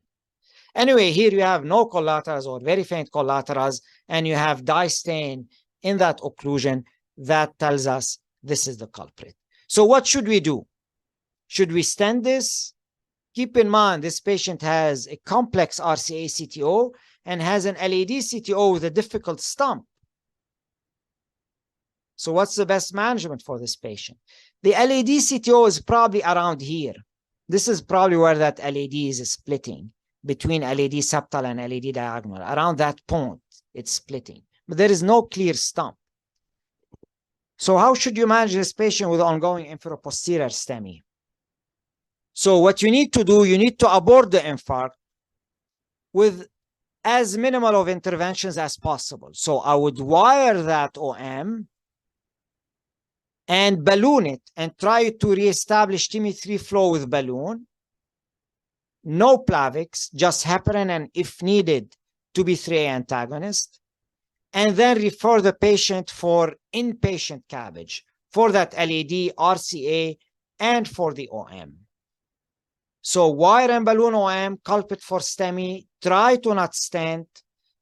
Anyway, here you have no collaterals or very faint collaterals, and you have dye stain in that occlusion. That tells us this is the culprit. So what should we do? Should we stent this? Keep in mind, this patient has a complex RCA CTO and has an LAD CTO with a difficult stump. So what's the best management for this patient? The LAD CTO is probably around here. This is probably where that LAD is splitting between LAD septal and LAD diagonal. Around that point, it's splitting. But there is no clear stump. So how should you manage this patient with ongoing inferoposterior STEMI? So what you need to do, you need to abort the infarct with as minimal of interventions as possible. So I would wire that OM and balloon it and try to reestablish TIMI3 flow with balloon. No Plavix, just heparin and, if needed, 2B3A antagonist. And then refer the patient for inpatient cabbage for that LAD, RCA, and for the OM. So wire and balloon OM, culprit for STEMI, try to not stent,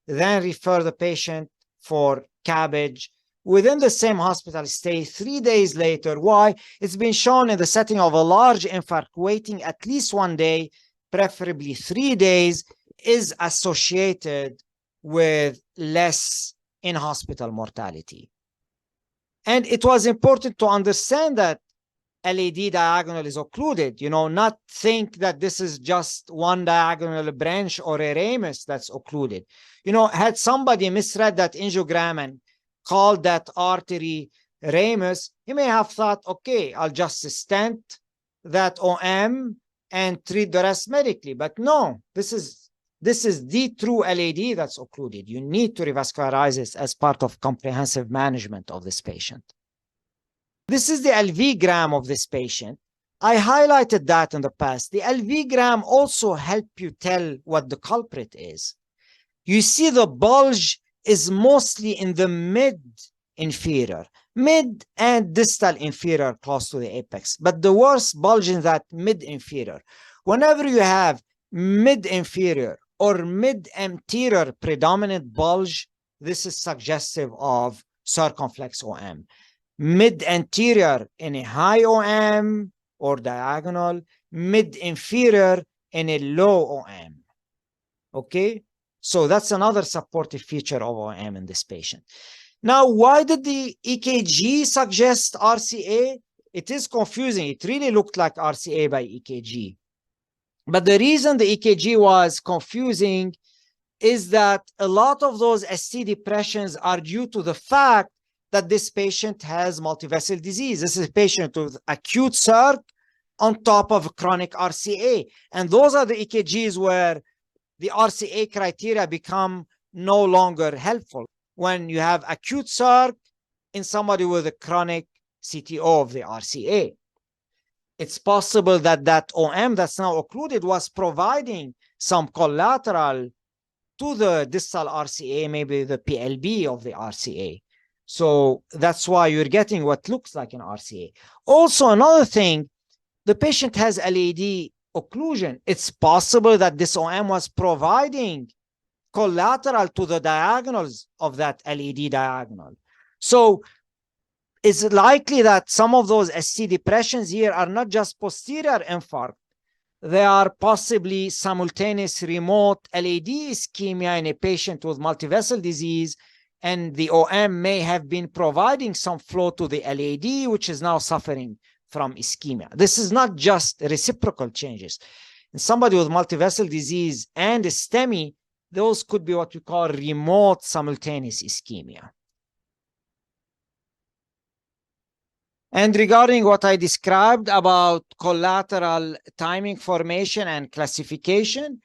then refer the patient for cabbage within the same hospital stay 3 days later. Why? It's been shown in the setting of a large infarct, waiting at least 1 day, preferably 3 days, is associated with less in-hospital mortality. And it was important to understand that LAD diagonal is occluded, not think that this is just one diagonal branch or a ramus that's occluded. Had somebody misread that angiogram and called that artery ramus, he may have thought, okay, I'll just stent that OM and treat the rest medically. But no, this is the true LAD that's occluded. You need to revascularize this as part of comprehensive management of this patient. This is the LVgram of this patient. I highlighted that in the past. The LVgram also helps you tell what the culprit is. You see the bulge is mostly in the mid-inferior, mid and distal inferior close to the apex, but the worst bulge in that mid-inferior. Whenever you have mid-inferior or mid-anterior predominant bulge, this is suggestive of circumflex OM. Mid-anterior in a high OM or diagonal, mid-inferior in a low OM. Okay, so that's another supportive feature of OM in this patient. Now, why did the EKG suggest RCA? It is confusing. It really looked like RCA by EKG. But the reason the EKG was confusing is that a lot of those ST depressions are due to the fact that this patient has multivessel disease. This is a patient with acute circ on top of chronic RCA. And those are the EKGs where the RCA criteria become no longer helpful. When you have acute circ in somebody with a chronic CTO of the RCA. It's possible that that OM that's now occluded was providing some collateral to the distal RCA, maybe the PLB of the RCA. So that's why you're getting what looks like an RCA. Also, another thing, the patient has LAD occlusion. It's possible that this OM was providing collateral to the diagonals of that LAD diagonal. So it's likely that some of those ST depressions here are not just posterior infarct. They are possibly simultaneous remote LAD ischemia in a patient with multivessel disease, and the OM may have been providing some flow to the LAD, which is now suffering from ischemia. This is not just reciprocal changes. In somebody with multivessel disease and STEMI, those could be what we call remote simultaneous ischemia. And regarding what I described about collateral timing formation and classification,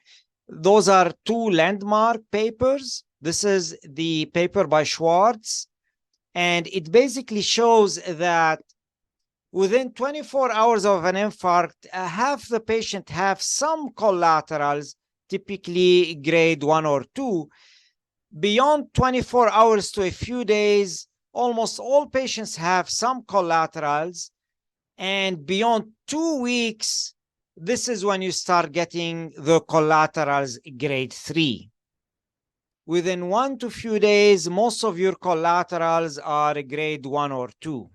those are two landmark papers. This is the paper by Schwartz, and it basically shows that within 24 hours of an infarct, half the patient have some collaterals, typically grade 1 or 2. Beyond 24 hours to a few days, almost all patients have some collaterals. And beyond 2 weeks, this is when you start getting the collaterals grade 3. Within 1 to few days, most of your collaterals are grade 1 or 2.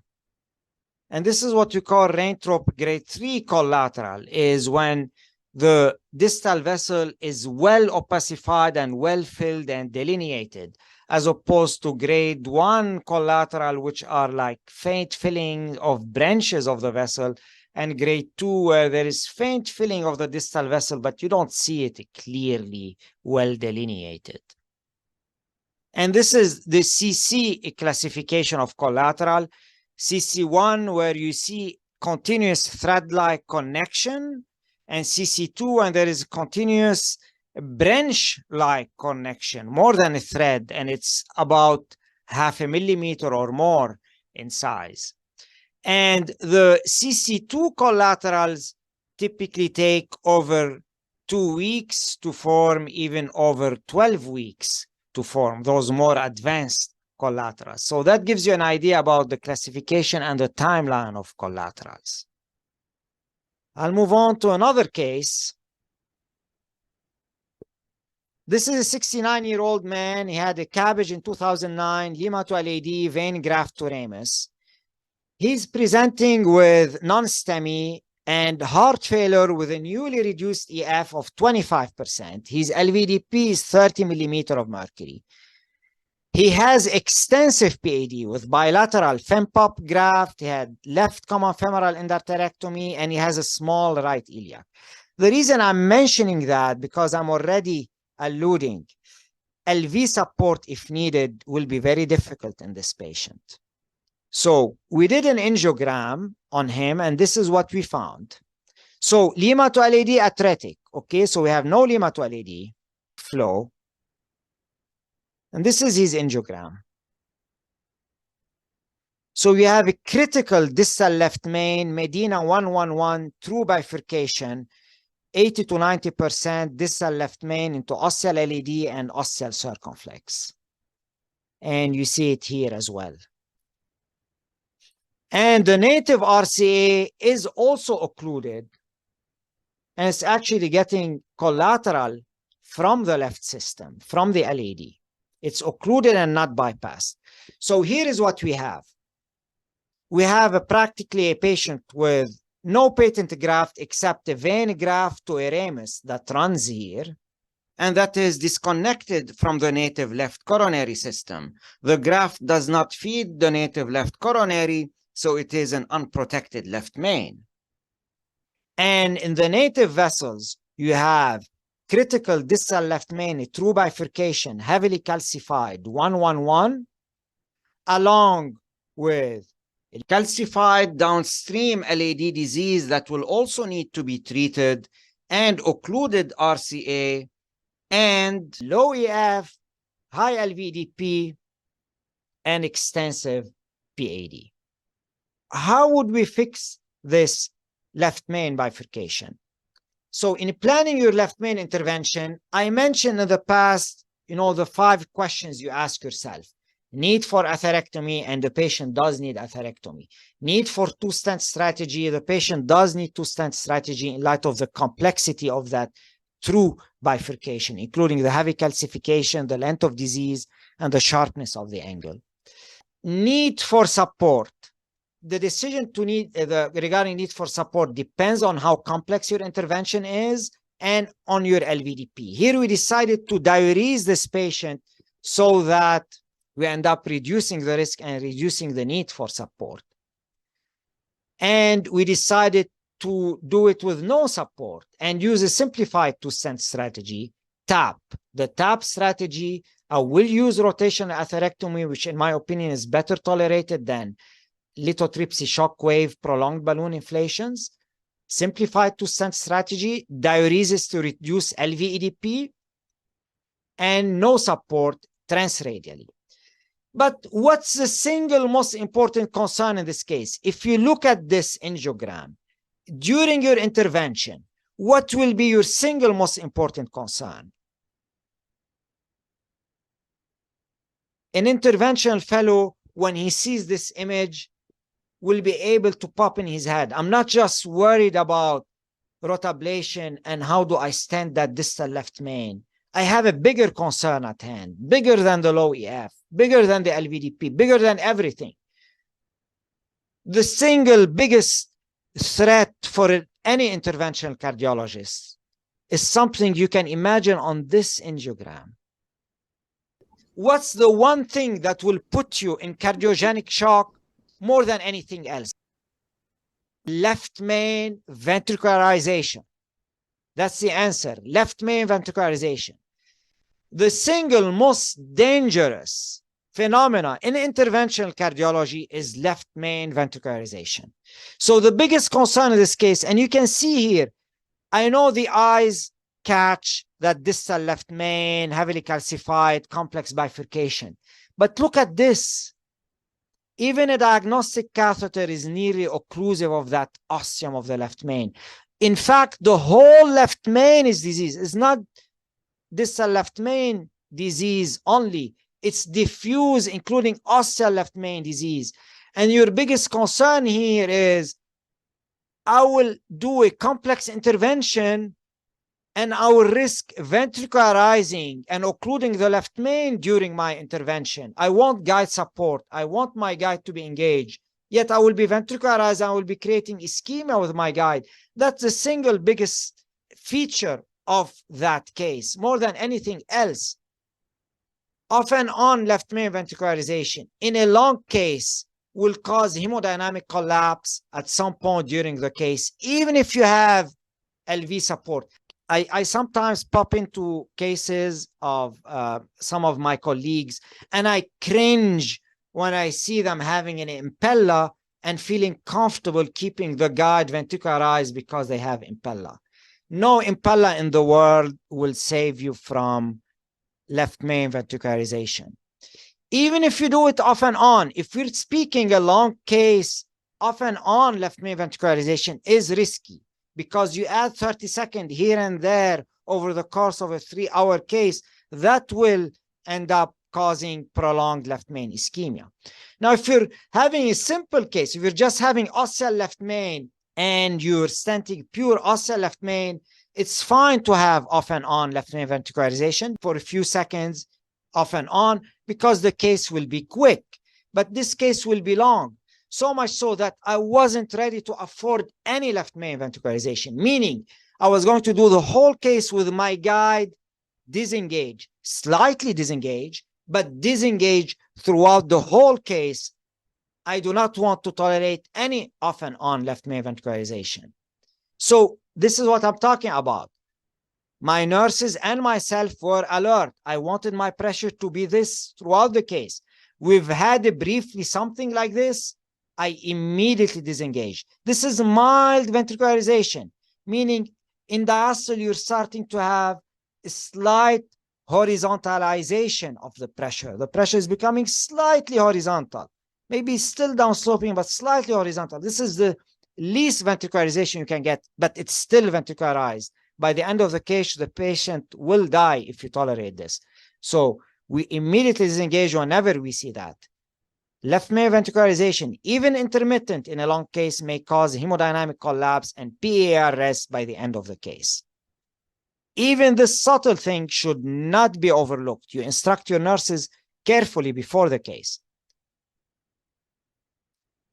And this is what you call Raintrop grade 3 collateral, is when the distal vessel is well opacified and well filled and delineated, as opposed to grade 1 collateral, which are like faint filling of branches of the vessel, and grade 2, where there is faint filling of the distal vessel, but you don't see it clearly well delineated. And this is the CC classification of collateral. CC1, where you see continuous thread-like connection, and CC2, and there is continuous branch-like connection, more than a thread, and it's about 0.5 millimeter or more in size. And the CC2 collaterals typically take over 2 weeks to form, even over 12 weeks to form, those more advanced collaterals. So that gives you an idea about the classification and the timeline of collaterals. I'll move on to another case. This is a 69-year-old man. He had a CABG in 2009, Lima to LAD, vein graft to ramus. He's presenting with non-STEMI and heart failure with a newly reduced EF of 25%. His LVDP is 30 millimeter of mercury. He has extensive PAD with bilateral fempop graft. He had left common femoral endarterectomy, and he has a small right iliac. The reason I'm mentioning that, because I'm already alluding, LV support, if needed, will be very difficult in this patient. So we did an angiogram on him, and this is what we found. So lima to LAD atretic. Okay, so we have no lima to LAD flow. And this is his angiogram. So we have a critical distal left main, Medina 111, true bifurcation, 80 to 90% distal left main into ostial LAD and ostial circumflex. And you see it here as well. And the native RCA is also occluded. And it's actually getting collateral from the left system, from the LAD. It's occluded and not bypassed. So here is what we have. We have practically a patient with no patent graft except a vein graft to a ramus that runs here, and that is disconnected from the native left coronary system. The graft does not feed the native left coronary, so it is an unprotected left main. And in the native vessels, you have critical distal left main, a true bifurcation, heavily calcified, 111, along with a calcified downstream LAD disease that will also need to be treated, and occluded RCA, and low EF, high LVDP, and extensive PAD. How would we fix this left main bifurcation? So in planning your left main intervention, I mentioned in the past, the 5 questions you ask yourself. Need for atherectomy, and the patient does need atherectomy. Need for 2-stent strategy, the patient does need 2-stent strategy in light of the complexity of that true bifurcation, including the heavy calcification, the length of disease, and the sharpness of the angle. Need for support. The decision to regarding need for support depends on how complex your intervention is and on your LVDP. Here we decided to diurese this patient so that we end up reducing the risk and reducing the need for support. And we decided to do it with no support and use a simplified 2-stent strategy, TAP. The TAP strategy, I will use rotational atherectomy, which in my opinion is better tolerated than lithotripsy shockwave prolonged balloon inflations. Simplified 2-stent strategy, diuresis to reduce LVEDP, and no support transradially. But what's the single most important concern in this case? If you look at this angiogram, during your intervention, what will be your single most important concern? An interventional fellow, when he sees this image, will be able to pop in his head. I'm not just worried about rotablation and how do I stent that distal left main. I have a bigger concern at hand, bigger than the low EF, bigger than the LVDP, bigger than everything. The single biggest threat for any interventional cardiologist is something you can imagine on this angiogram. What's the one thing that will put you in cardiogenic shock more than anything else? Left main ventricularization. That's the answer. Left main ventricularization. The single most dangerous phenomena in interventional cardiology is left main ventricularization. So the biggest concern in this case, and you can see here, I know the eyes catch that distal left main, heavily calcified, complex bifurcation. But look at this. Even a diagnostic catheter is nearly occlusive of that ostium of the left main. In fact, the whole left main is disease. It's not distal left main disease only. It's diffuse, including ostial left main disease. And your biggest concern here is, I will do a complex intervention and I will risk ventricularizing and occluding the left main during my intervention. I want guide support. I want my guide to be engaged. Yet I will be ventricularized. I will be creating ischemia with my guide. That's the single biggest feature of that case, more than anything else. off and on left main ventricularization in a long case will cause hemodynamic collapse at some point during the case, even if you have LV support. I sometimes pop into cases of some of my colleagues, and I cringe when I see them having an impella and feeling comfortable keeping the guide ventricularized because they have impella. No impella in the world will save you from left main ventricularization. Even if you do it off and on, if we're speaking a long case, off and on left main ventricularization is risky because you add 30 seconds here and there over the course of a 3-hour case, that will end up causing prolonged left main ischemia. Now, if you're having a simple case, if you're just having ostial left main and you're stenting pure ostial left main, it's fine to have off and on left main ventricularization for a few seconds off and on because the case will be quick, but this case will be long. So much so that I wasn't ready to afford any left main ventricularization, meaning I was going to do the whole case with my guide disengaged, slightly disengaged, but disengaged throughout the whole case. I do not want to tolerate any off and on left main ventricularization. So this is what I'm talking about. My nurses and myself were alert. I wanted my pressure to be this throughout the case. We've had briefly something like this. I immediately disengaged. This is mild ventricularization, meaning in diastole, you're starting to have a slight horizontalization of the pressure. The pressure is becoming slightly horizontal, maybe still downsloping, but slightly horizontal. This is the least ventricularization you can get, but it's still ventricularized. By the end of the case, the patient will die if you tolerate this. So we immediately disengage whenever we see that. Left main ventricularization, even intermittent in a long case, may cause hemodynamic collapse and PAR rest by the end of the case. Even this subtle thing should not be overlooked. You instruct your nurses carefully before the case.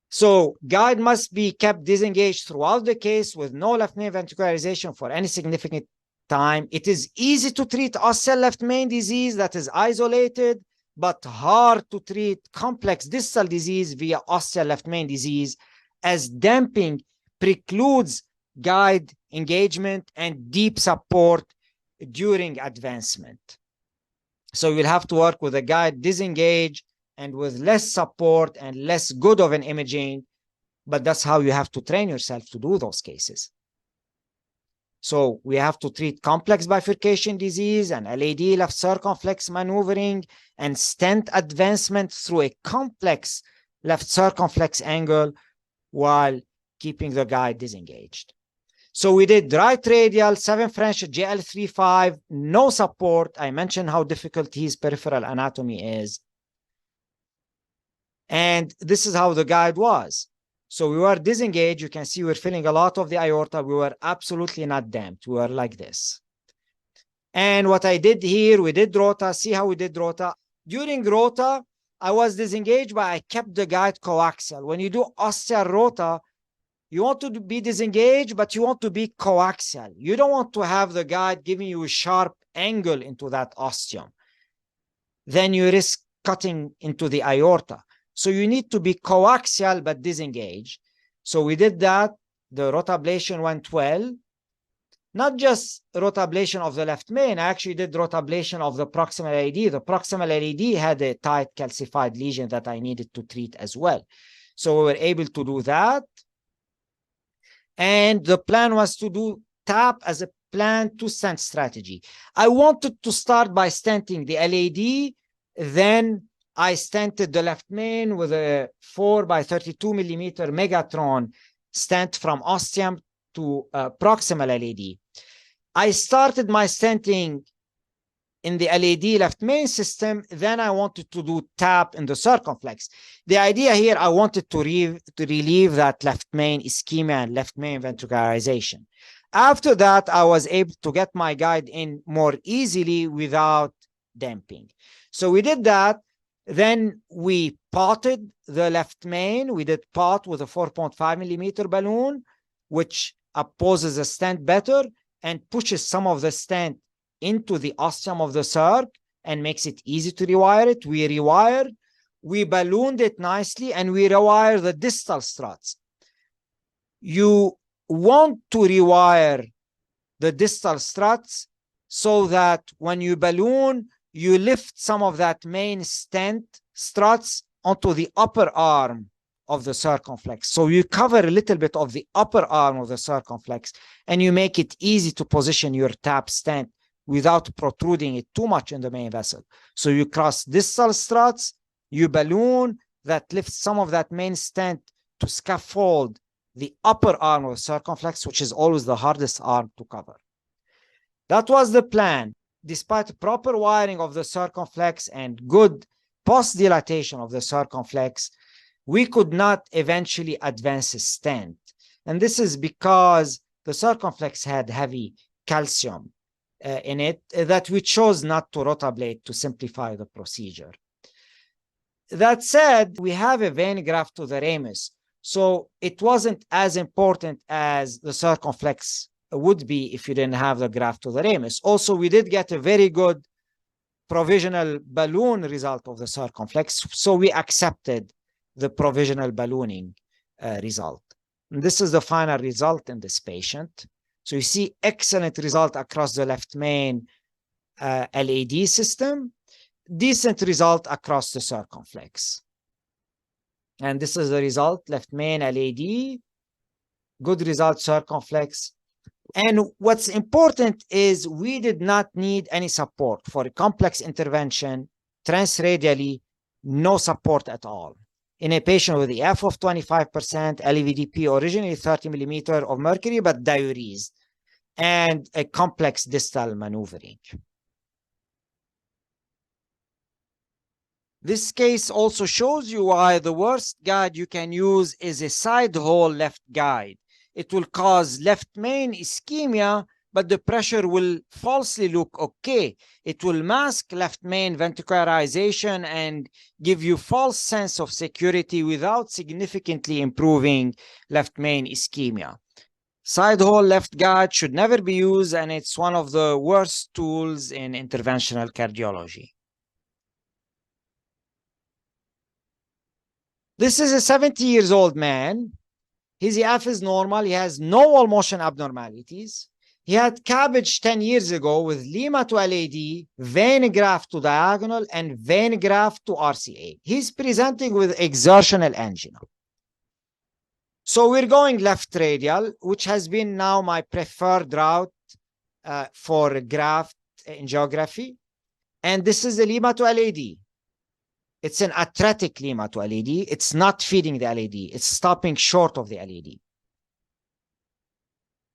So guide must be kept disengaged throughout the case with no left main ventricularization for any significant time. It is easy to treat ostial left main disease that is isolated, but hard to treat complex distal disease via ostial left main disease, as damping precludes guide engagement and deep support during advancement. So you'll have to work with a guide disengaged and with less support and less good of an imaging, but that's how you have to train yourself to do those cases. So we have to treat complex bifurcation disease and LAD left circumflex maneuvering and stent advancement through a complex left circumflex angle while keeping the guide disengaged. So we did right radial, 7 French JL35, no support. I mentioned how difficult his peripheral anatomy is. And this is how the guide was. So we were disengaged. You can see we're filling a lot of the aorta. We were absolutely not damped. We were like this. And what I did here, we did rota. See how we did rota. During rota, I was disengaged, but I kept the guide coaxial. When you do ostial rota, you want to be disengaged, but you want to be coaxial. You don't want to have the guide giving you a sharp angle into that ostium. Then you risk cutting into the aorta. So you need to be coaxial but disengaged. So we did that. The rotablation went well. Not just rotablation of the left main, I actually did rotablation of the proximal LAD. The proximal LAD had a tight calcified lesion that I needed to treat as well. So we were able to do that. And the plan was to do TAP as a plan to stent strategy. I wanted to start by stenting the LAD, then I stented the left main with a 4x32 millimeter Megatron stent from ostium to proximal LAD. I started my stenting in the LAD left main system, then I wanted to do TAP in the circumflex. The idea here, I wanted to relieve that left main ischemia and left main ventricularization. After that, I was able to get my guide in more easily without damping. So we did that. Then we potted the left main. We did pot with a 4.5 millimeter balloon, which opposes the stent better and pushes some of the stent into the ostium of the circ and makes it easy to rewire it. We rewired, we ballooned it nicely, and we rewired the distal struts. You want to rewire the distal struts so that when you balloon, you lift some of that main stent struts onto the upper arm of the circumflex. So you cover a little bit of the upper arm of the circumflex, and you make it easy to position your tap stent without protruding it too much in the main vessel. So you cross distal struts, you balloon, that lifts some of that main stent to scaffold the upper arm of the circumflex, which is always the hardest arm to cover. That was the plan. Despite proper wiring of the circumflex and good post-dilatation of the circumflex, we could not eventually advance a stent. And this is because the circumflex had heavy calcium in it that we chose not to rotablate to simplify the procedure. That said, we have a vein graft to the ramus, so it wasn't as important as the circumflex would be if you didn't have the graft to the ramus. Also, we did get a very good provisional balloon result of the circumflex, so we accepted the provisional ballooning result. And this is the final result in this patient. So you see excellent result across the left main LAD system, decent result across the circumflex. And this is the result, left main LAD, good result circumflex. And what's important is we did not need any support for a complex intervention, transradially, no support at all. In a patient with the F of 25%, LVDP originally 30 millimeter of mercury, but diuresed, and a complex distal maneuvering. This case also shows you why the worst guide you can use is a side hole left guide. It will cause left main ischemia, but the pressure will falsely look okay. It will mask left main ventricularization and give you false sense of security without significantly improving left main ischemia. Side hole left guide should never be used, and it's one of the worst tools in interventional cardiology. This is a 70-year-old man. His EF is normal. He has no wall motion abnormalities. He had cabbage 10 years ago with Lima to LAD, vein graft to diagonal, and vein graft to RCA. He's presenting with exertional angina. So we're going left radial, which has been now my preferred route for graft angiography. And this is the Lima to LAD. It's an atretic Lima to LAD. It's not feeding the LAD. It's stopping short of the LAD.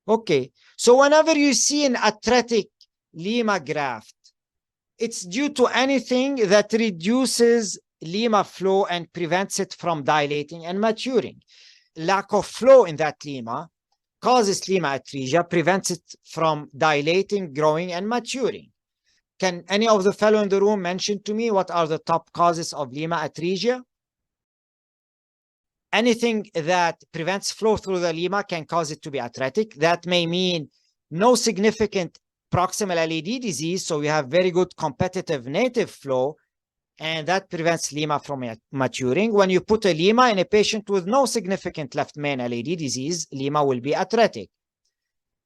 Okay, so whenever you see an atretic Lima graft, it's due to anything that reduces Lima flow and prevents it from dilating and maturing. Lack of flow in that Lima causes Lima atresia, prevents it from dilating, growing, and maturing. Can any of the fellow in the room mention to me what are the top causes of Lima atresia? Anything that prevents flow through the Lima can cause it to be atretic. That may mean no significant proximal LAD disease, so we have very good competitive native flow, and that prevents Lima from maturing. When you put a Lima in a patient with no significant left main LAD disease, Lima will be atretic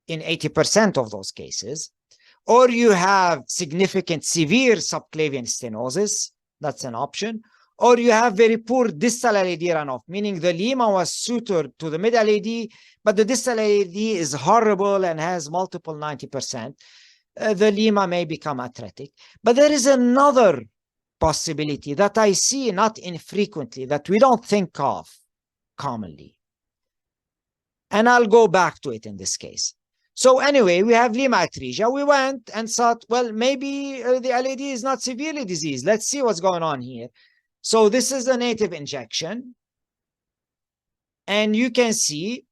in 80% of those cases. Or you have significant severe subclavian stenosis, that's an option. Or you have very poor distal LAD runoff, meaning the Lima was sutured to the mid LAD, but the distal LAD is horrible and has multiple 90%. The Lima may become atretic. But there is another possibility that I see not infrequently that we don't think of commonly. And I'll go back to it in this case. So anyway, we have Lima atresia. We went and thought, well, maybe the LAD is not severely diseased. Let's see what's going on here. So this is a native injection. And you can see,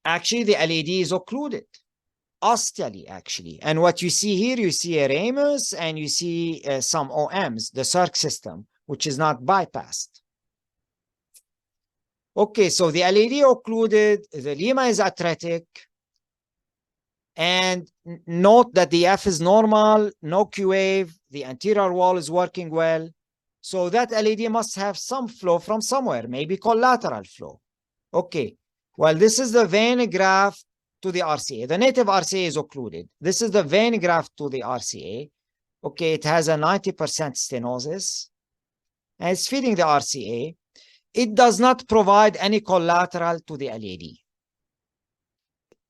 actually, the LAD is occluded, ostially, actually. And what you see here, you see a ramus and you see some OMs, the circ system, which is not bypassed. Okay, so the LAD occluded, the Lima is atretic. And note that the F is normal, no Q wave, the anterior wall is working well. So that LAD must have some flow from somewhere, maybe collateral flow. Okay, well, this is the vein graft to the RCA. The native RCA is occluded. This is the vein graft to the RCA. Okay, it has a 90% stenosis, and it's feeding the RCA. It does not provide any collateral to the LAD.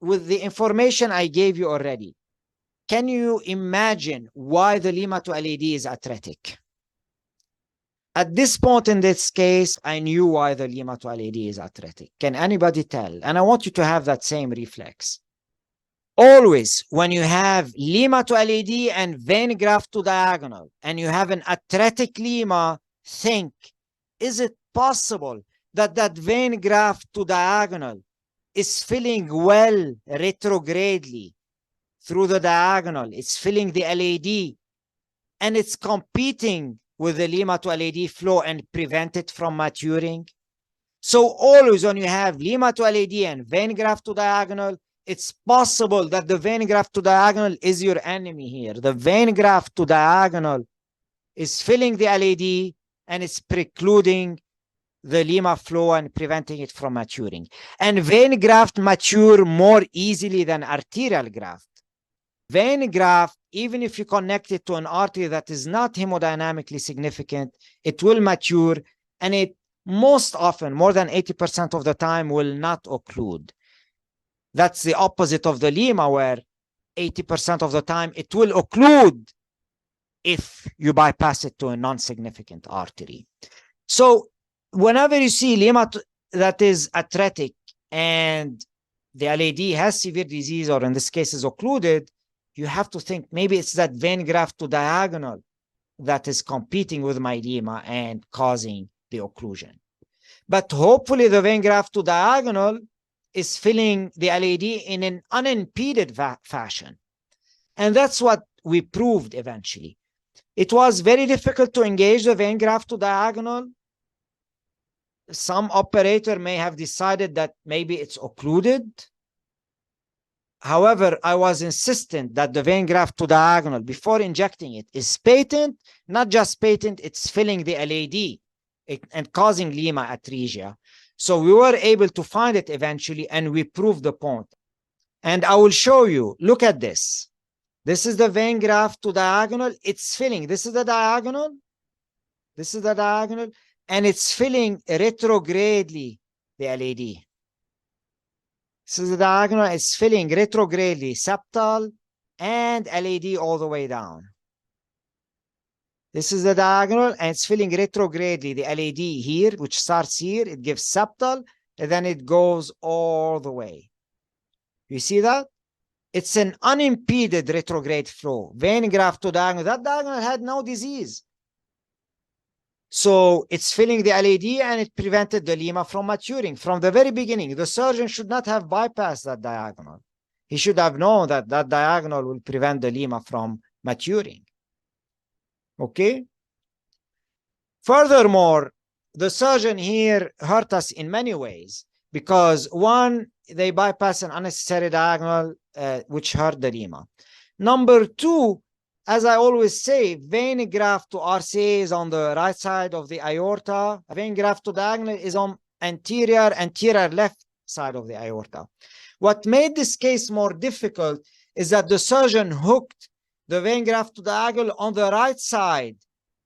With the information I gave you already, can you imagine why the Lima to LAD is atretic? At this point in this case, I knew why the Lima to LAD is atretic. Can anybody tell? And I want you to have that same reflex. Always, when you have Lima to LAD and vein graft to diagonal, and you have an atretic Lima, think, is it possible that that vein graft to diagonal is filling well retrogradely through the diagonal? It's filling the LAD, and it's competing with the Lima to LAD flow and prevent it from maturing. So always when you have Lima to LAD and vein graft to diagonal, it's possible that the vein graft to diagonal is your enemy here. The vein graft to diagonal is filling the LAD and it's precluding the Lima flow and preventing it from maturing. And vein graft mature more easily than arterial graft. Vein graft, even if you connect it to an artery that is not hemodynamically significant, it will mature, and it most often, more than 80% of the time, will not occlude. That's the opposite of the Lima, where 80% of the time it will occlude if you bypass it to a non-significant artery. So whenever you see Lima that is atretic and the LAD has severe disease, or in this case is occluded, you have to think maybe it's that vein graft to diagonal that is competing with my Lima and causing the occlusion. But hopefully the vein graft to diagonal is filling the LAD in an unimpeded fashion. And that's what we proved eventually. It was very difficult to engage the vein graft to diagonal. Some operator may have decided that maybe it's occluded. However, I was insistent that the vein graft to diagonal before injecting it is patent, not just patent, it's filling the LAD and causing Lima atresia. So we were able to find it eventually, and we proved the point. And I will show you, look at this. This is the vein graft to diagonal. It's filling, this is the diagonal. This is the diagonal, and it's filling retrogradely the LAD. This is the diagonal, it's filling retrogradely septal and LAD all the way down. This is the diagonal, and it's filling retrogradely the LAD here, which starts here, it gives septal, and then it goes all the way. You see that? It's an unimpeded retrograde flow. Vein graft to diagonal, that diagonal had no disease. So it's filling the LAD, and it prevented the Lima from maturing. From the very beginning, the surgeon should not have bypassed that diagonal. He should have known that that diagonal will prevent the Lima from maturing. Okay? Furthermore, the surgeon here hurt us in many ways, because one, they bypass an unnecessary diagonal, which hurt the Lima. Number two, as I always say, vein graft to RCA is on the right side of the aorta. Vein graft to diagonal is on anterior left side of the aorta. What made this case more difficult is that the surgeon hooked the vein graft to diagonal on the right side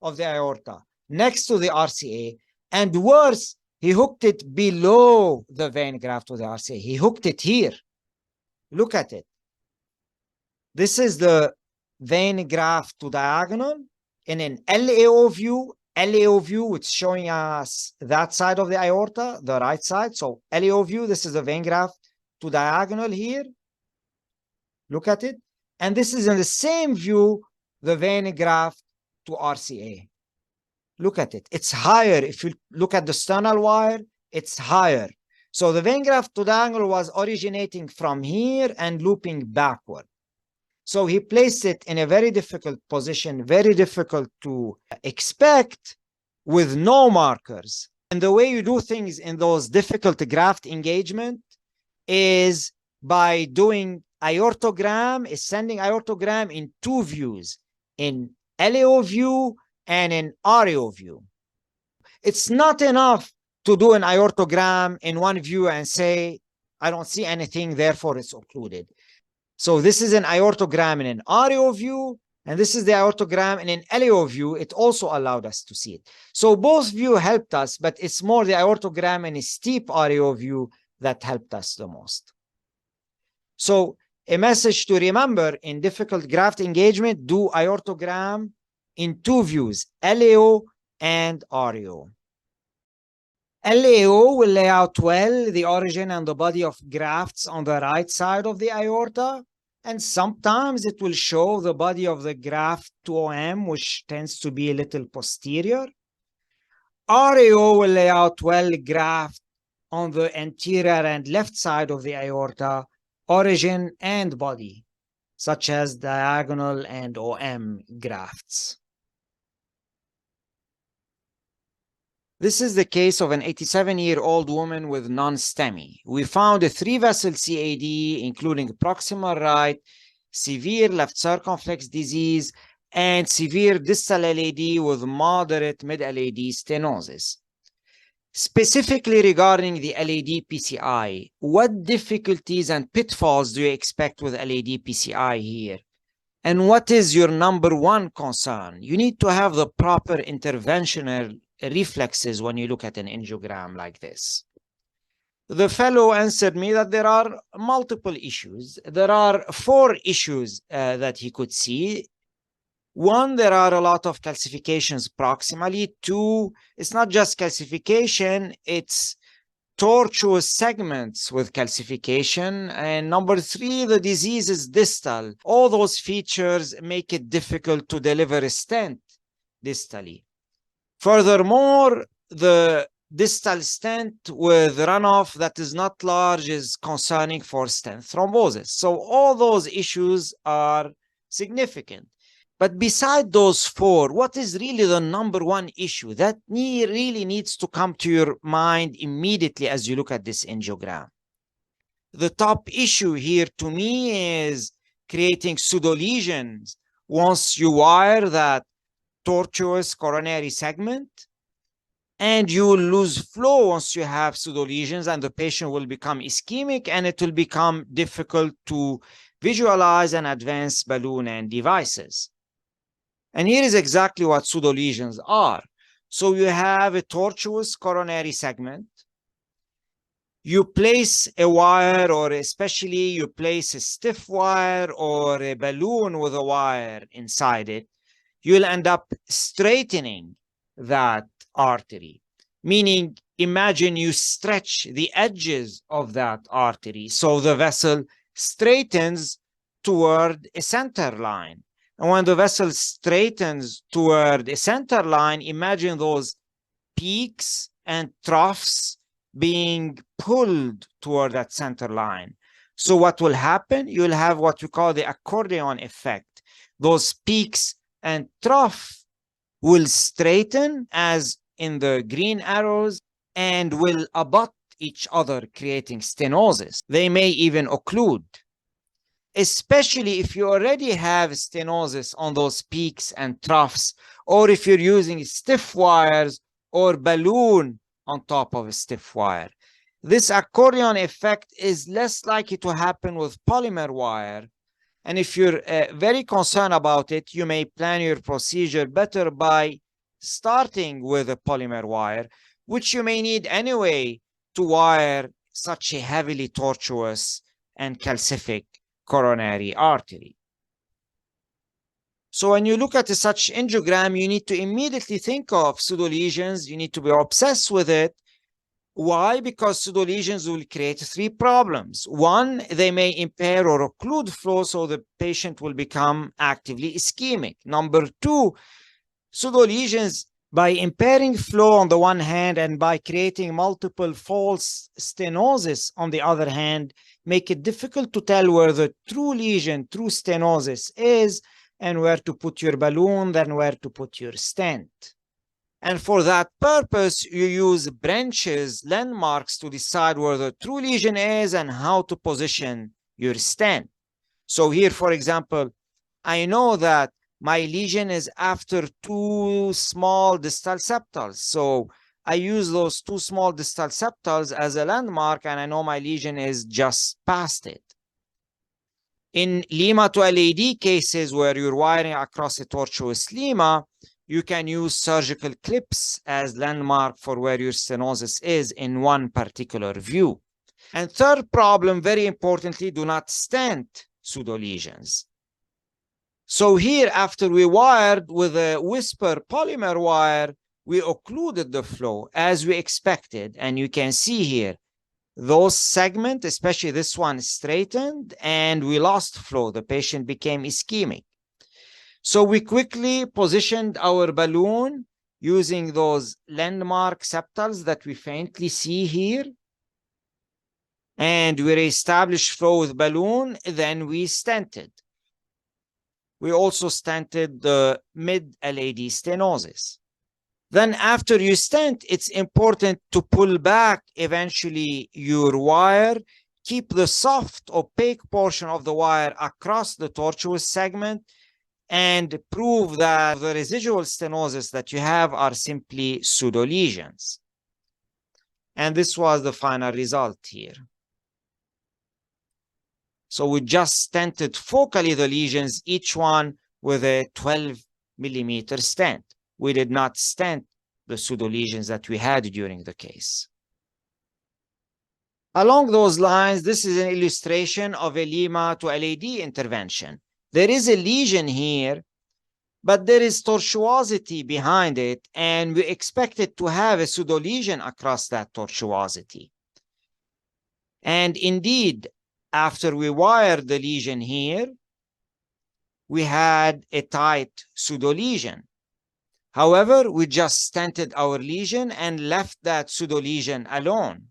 of the aorta, next to the RCA, and worse, he hooked it below the vein graft to the RCA. He hooked it here. Look at it. This is the vein graft to diagonal in an LAO view, which is showing us that side of the aorta, the right side. So LAO view, this is the vein graft to diagonal here. Look at it. And this is in the same view, the vein graft to RCA. Look at it. It's higher. If you look at the sternal wire, it's higher. So the vein graft to diagonal was originating from here and looping backward. So he placed it in a very difficult position, very difficult to expect, with no markers. And the way you do things in those difficult graft engagement is by doing aortogram, is sending aortogram in two views, in LAO view and an RAO view. It's not enough to do an aortogram in one view and say, I don't see anything, therefore it's occluded. So this is an aortogram in an RAO view, and this is the aortogram in an LAO view. It also allowed us to see it. So both views helped us, but it's more the aortogram in a steep RAO view that helped us the most. So a message to remember in difficult graft engagement, do aortogram in two views, LAO and RAO. LAO will lay out well the origin and the body of grafts on the right side of the aorta, and sometimes it will show the body of the graft to OM, which tends to be a little posterior. RAO will lay out well graft on the anterior and left side of the aorta, origin and body, such as diagonal and OM grafts. This is the case of an 87-year-old woman with non-STEMI. We found a 3-vessel CAD, including proximal right, severe left circumflex disease, and severe distal LAD with moderate mid-LAD stenosis. Specifically regarding the LAD PCI, what difficulties and pitfalls do you expect with LAD PCI here? And what is your number one concern? You need to have the proper interventional reflexes when you look at an angiogram like this. The fellow answered me that there are multiple issues. There are 4 issues that he could see. 1, there are a lot of calcifications proximally. 2, it's not just calcification, it's tortuous segments with calcification. And number 3, the disease is distal. All those features make it difficult to deliver a stent distally. Furthermore, the distal stent with runoff that is not large is concerning for stent thrombosis. So all those issues are significant. But beside those 4, what is really the number one issue that really needs to come to your mind immediately as you look at this angiogram? The top issue here to me is creating pseudo-lesions once you wire that tortuous coronary segment, and you will lose flow once you have pseudo-lesions, and the patient will become ischemic, and it will become difficult to visualize and advance balloon and devices. And here is exactly what pseudo-lesions are. So you have a tortuous coronary segment. You place a wire, or especially you place a stiff wire or a balloon with a wire inside it, you'll end up straightening that artery. Meaning, imagine you stretch the edges of that artery so the vessel straightens toward a center line. And when the vessel straightens toward a center line, imagine those peaks and troughs being pulled toward that center line. So what will happen? You'll have what we call the accordion effect. Those peaks and trough will straighten, as in the green arrows, and will abut each other, creating stenosis. They may even occlude, especially if you already have stenosis on those peaks and troughs, or if you're using stiff wires or balloon on top of a stiff wire. This accordion effect is less likely to happen with polymer wire. And if you're very concerned about it, you may plan your procedure better by starting with a polymer wire, which you may need anyway to wire such a heavily tortuous and calcific coronary artery. So when you look at such angiogram, you need to immediately think of pseudo-lesions. You need to be obsessed with it. Why? Because pseudo-lesions will create 3 problems. 1, they may impair or occlude flow, so the patient will become actively ischemic. Number 2, pseudo-lesions, by impairing flow on the one hand and by creating multiple false stenosis on the other hand, make it difficult to tell where the true lesion, true stenosis is, and where to put your balloon, then where to put your stent. And for that purpose, you use branches, landmarks to decide where the true lesion is and how to position your stent. So here, for example, I know that my lesion is after two small distal septals. So I use those two small distal septals as a landmark, and I know my lesion is just past it. In Lima to LAD cases where you're wiring across a tortuous Lima, you can use surgical clips as landmark for where your stenosis is in one particular view. And third problem, very importantly, do not stent pseudo-lesions. So here, after we wired with a whisper polymer wire, we occluded the flow as we expected. And you can see here, those segments, especially this one, straightened, and we lost flow. The patient became ischemic. So we quickly positioned our balloon using those landmark septals that we faintly see here. And we reestablished flow with balloon, then we stented. We also stented the mid-LAD stenosis. Then after you stent, it's important to pull back eventually your wire, keep the soft opaque portion of the wire across the tortuous segment, and prove that the residual stenosis that you have are simply pseudo-lesions. And this was the final result here. So we just stented focally the lesions, each one with a 12 millimeter stent. We did not stent the pseudo-lesions that we had during the case. Along those lines, this is an illustration of a Lima to LAD intervention. There is a lesion here, but there is tortuosity behind it, and we expect it to have a pseudo-lesion across that tortuosity. And indeed, after we wired the lesion here, we had a tight pseudo-lesion. However, we just stented our lesion and left that pseudo-lesion alone.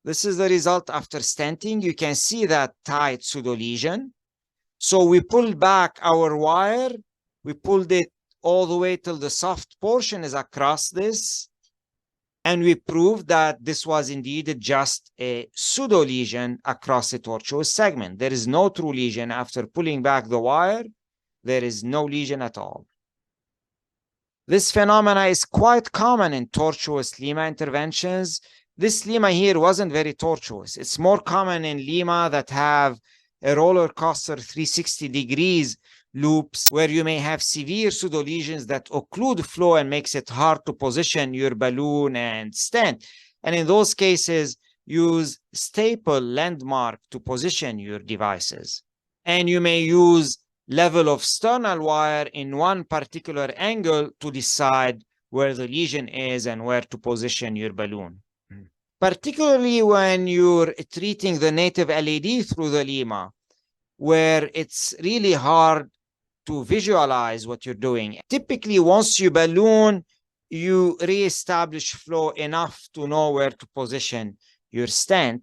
This is the result after stenting. You can see that tight pseudo-lesion. So we pulled back our wire. We pulled it all the way till the soft portion is across this. And we proved that this was indeed just a pseudo-lesion across a tortuous segment. There is no true lesion. After pulling back the wire, there is no lesion at all. This phenomena is quite common in tortuous Lima interventions. This Lima here wasn't very tortuous. It's more common in Lima that have a roller coaster 360 degrees loops where you may have severe pseudo-lesions that occlude flow and makes it hard to position your balloon and stent. And in those cases, use staple landmark to position your devices. And you may use level of sternal wire in one particular angle to decide where the lesion is and where to position your balloon. Particularly when you're treating the native LAD through the Lima, where it's really hard to visualize what you're doing. Typically, once you balloon, you reestablish flow enough to know where to position your stent.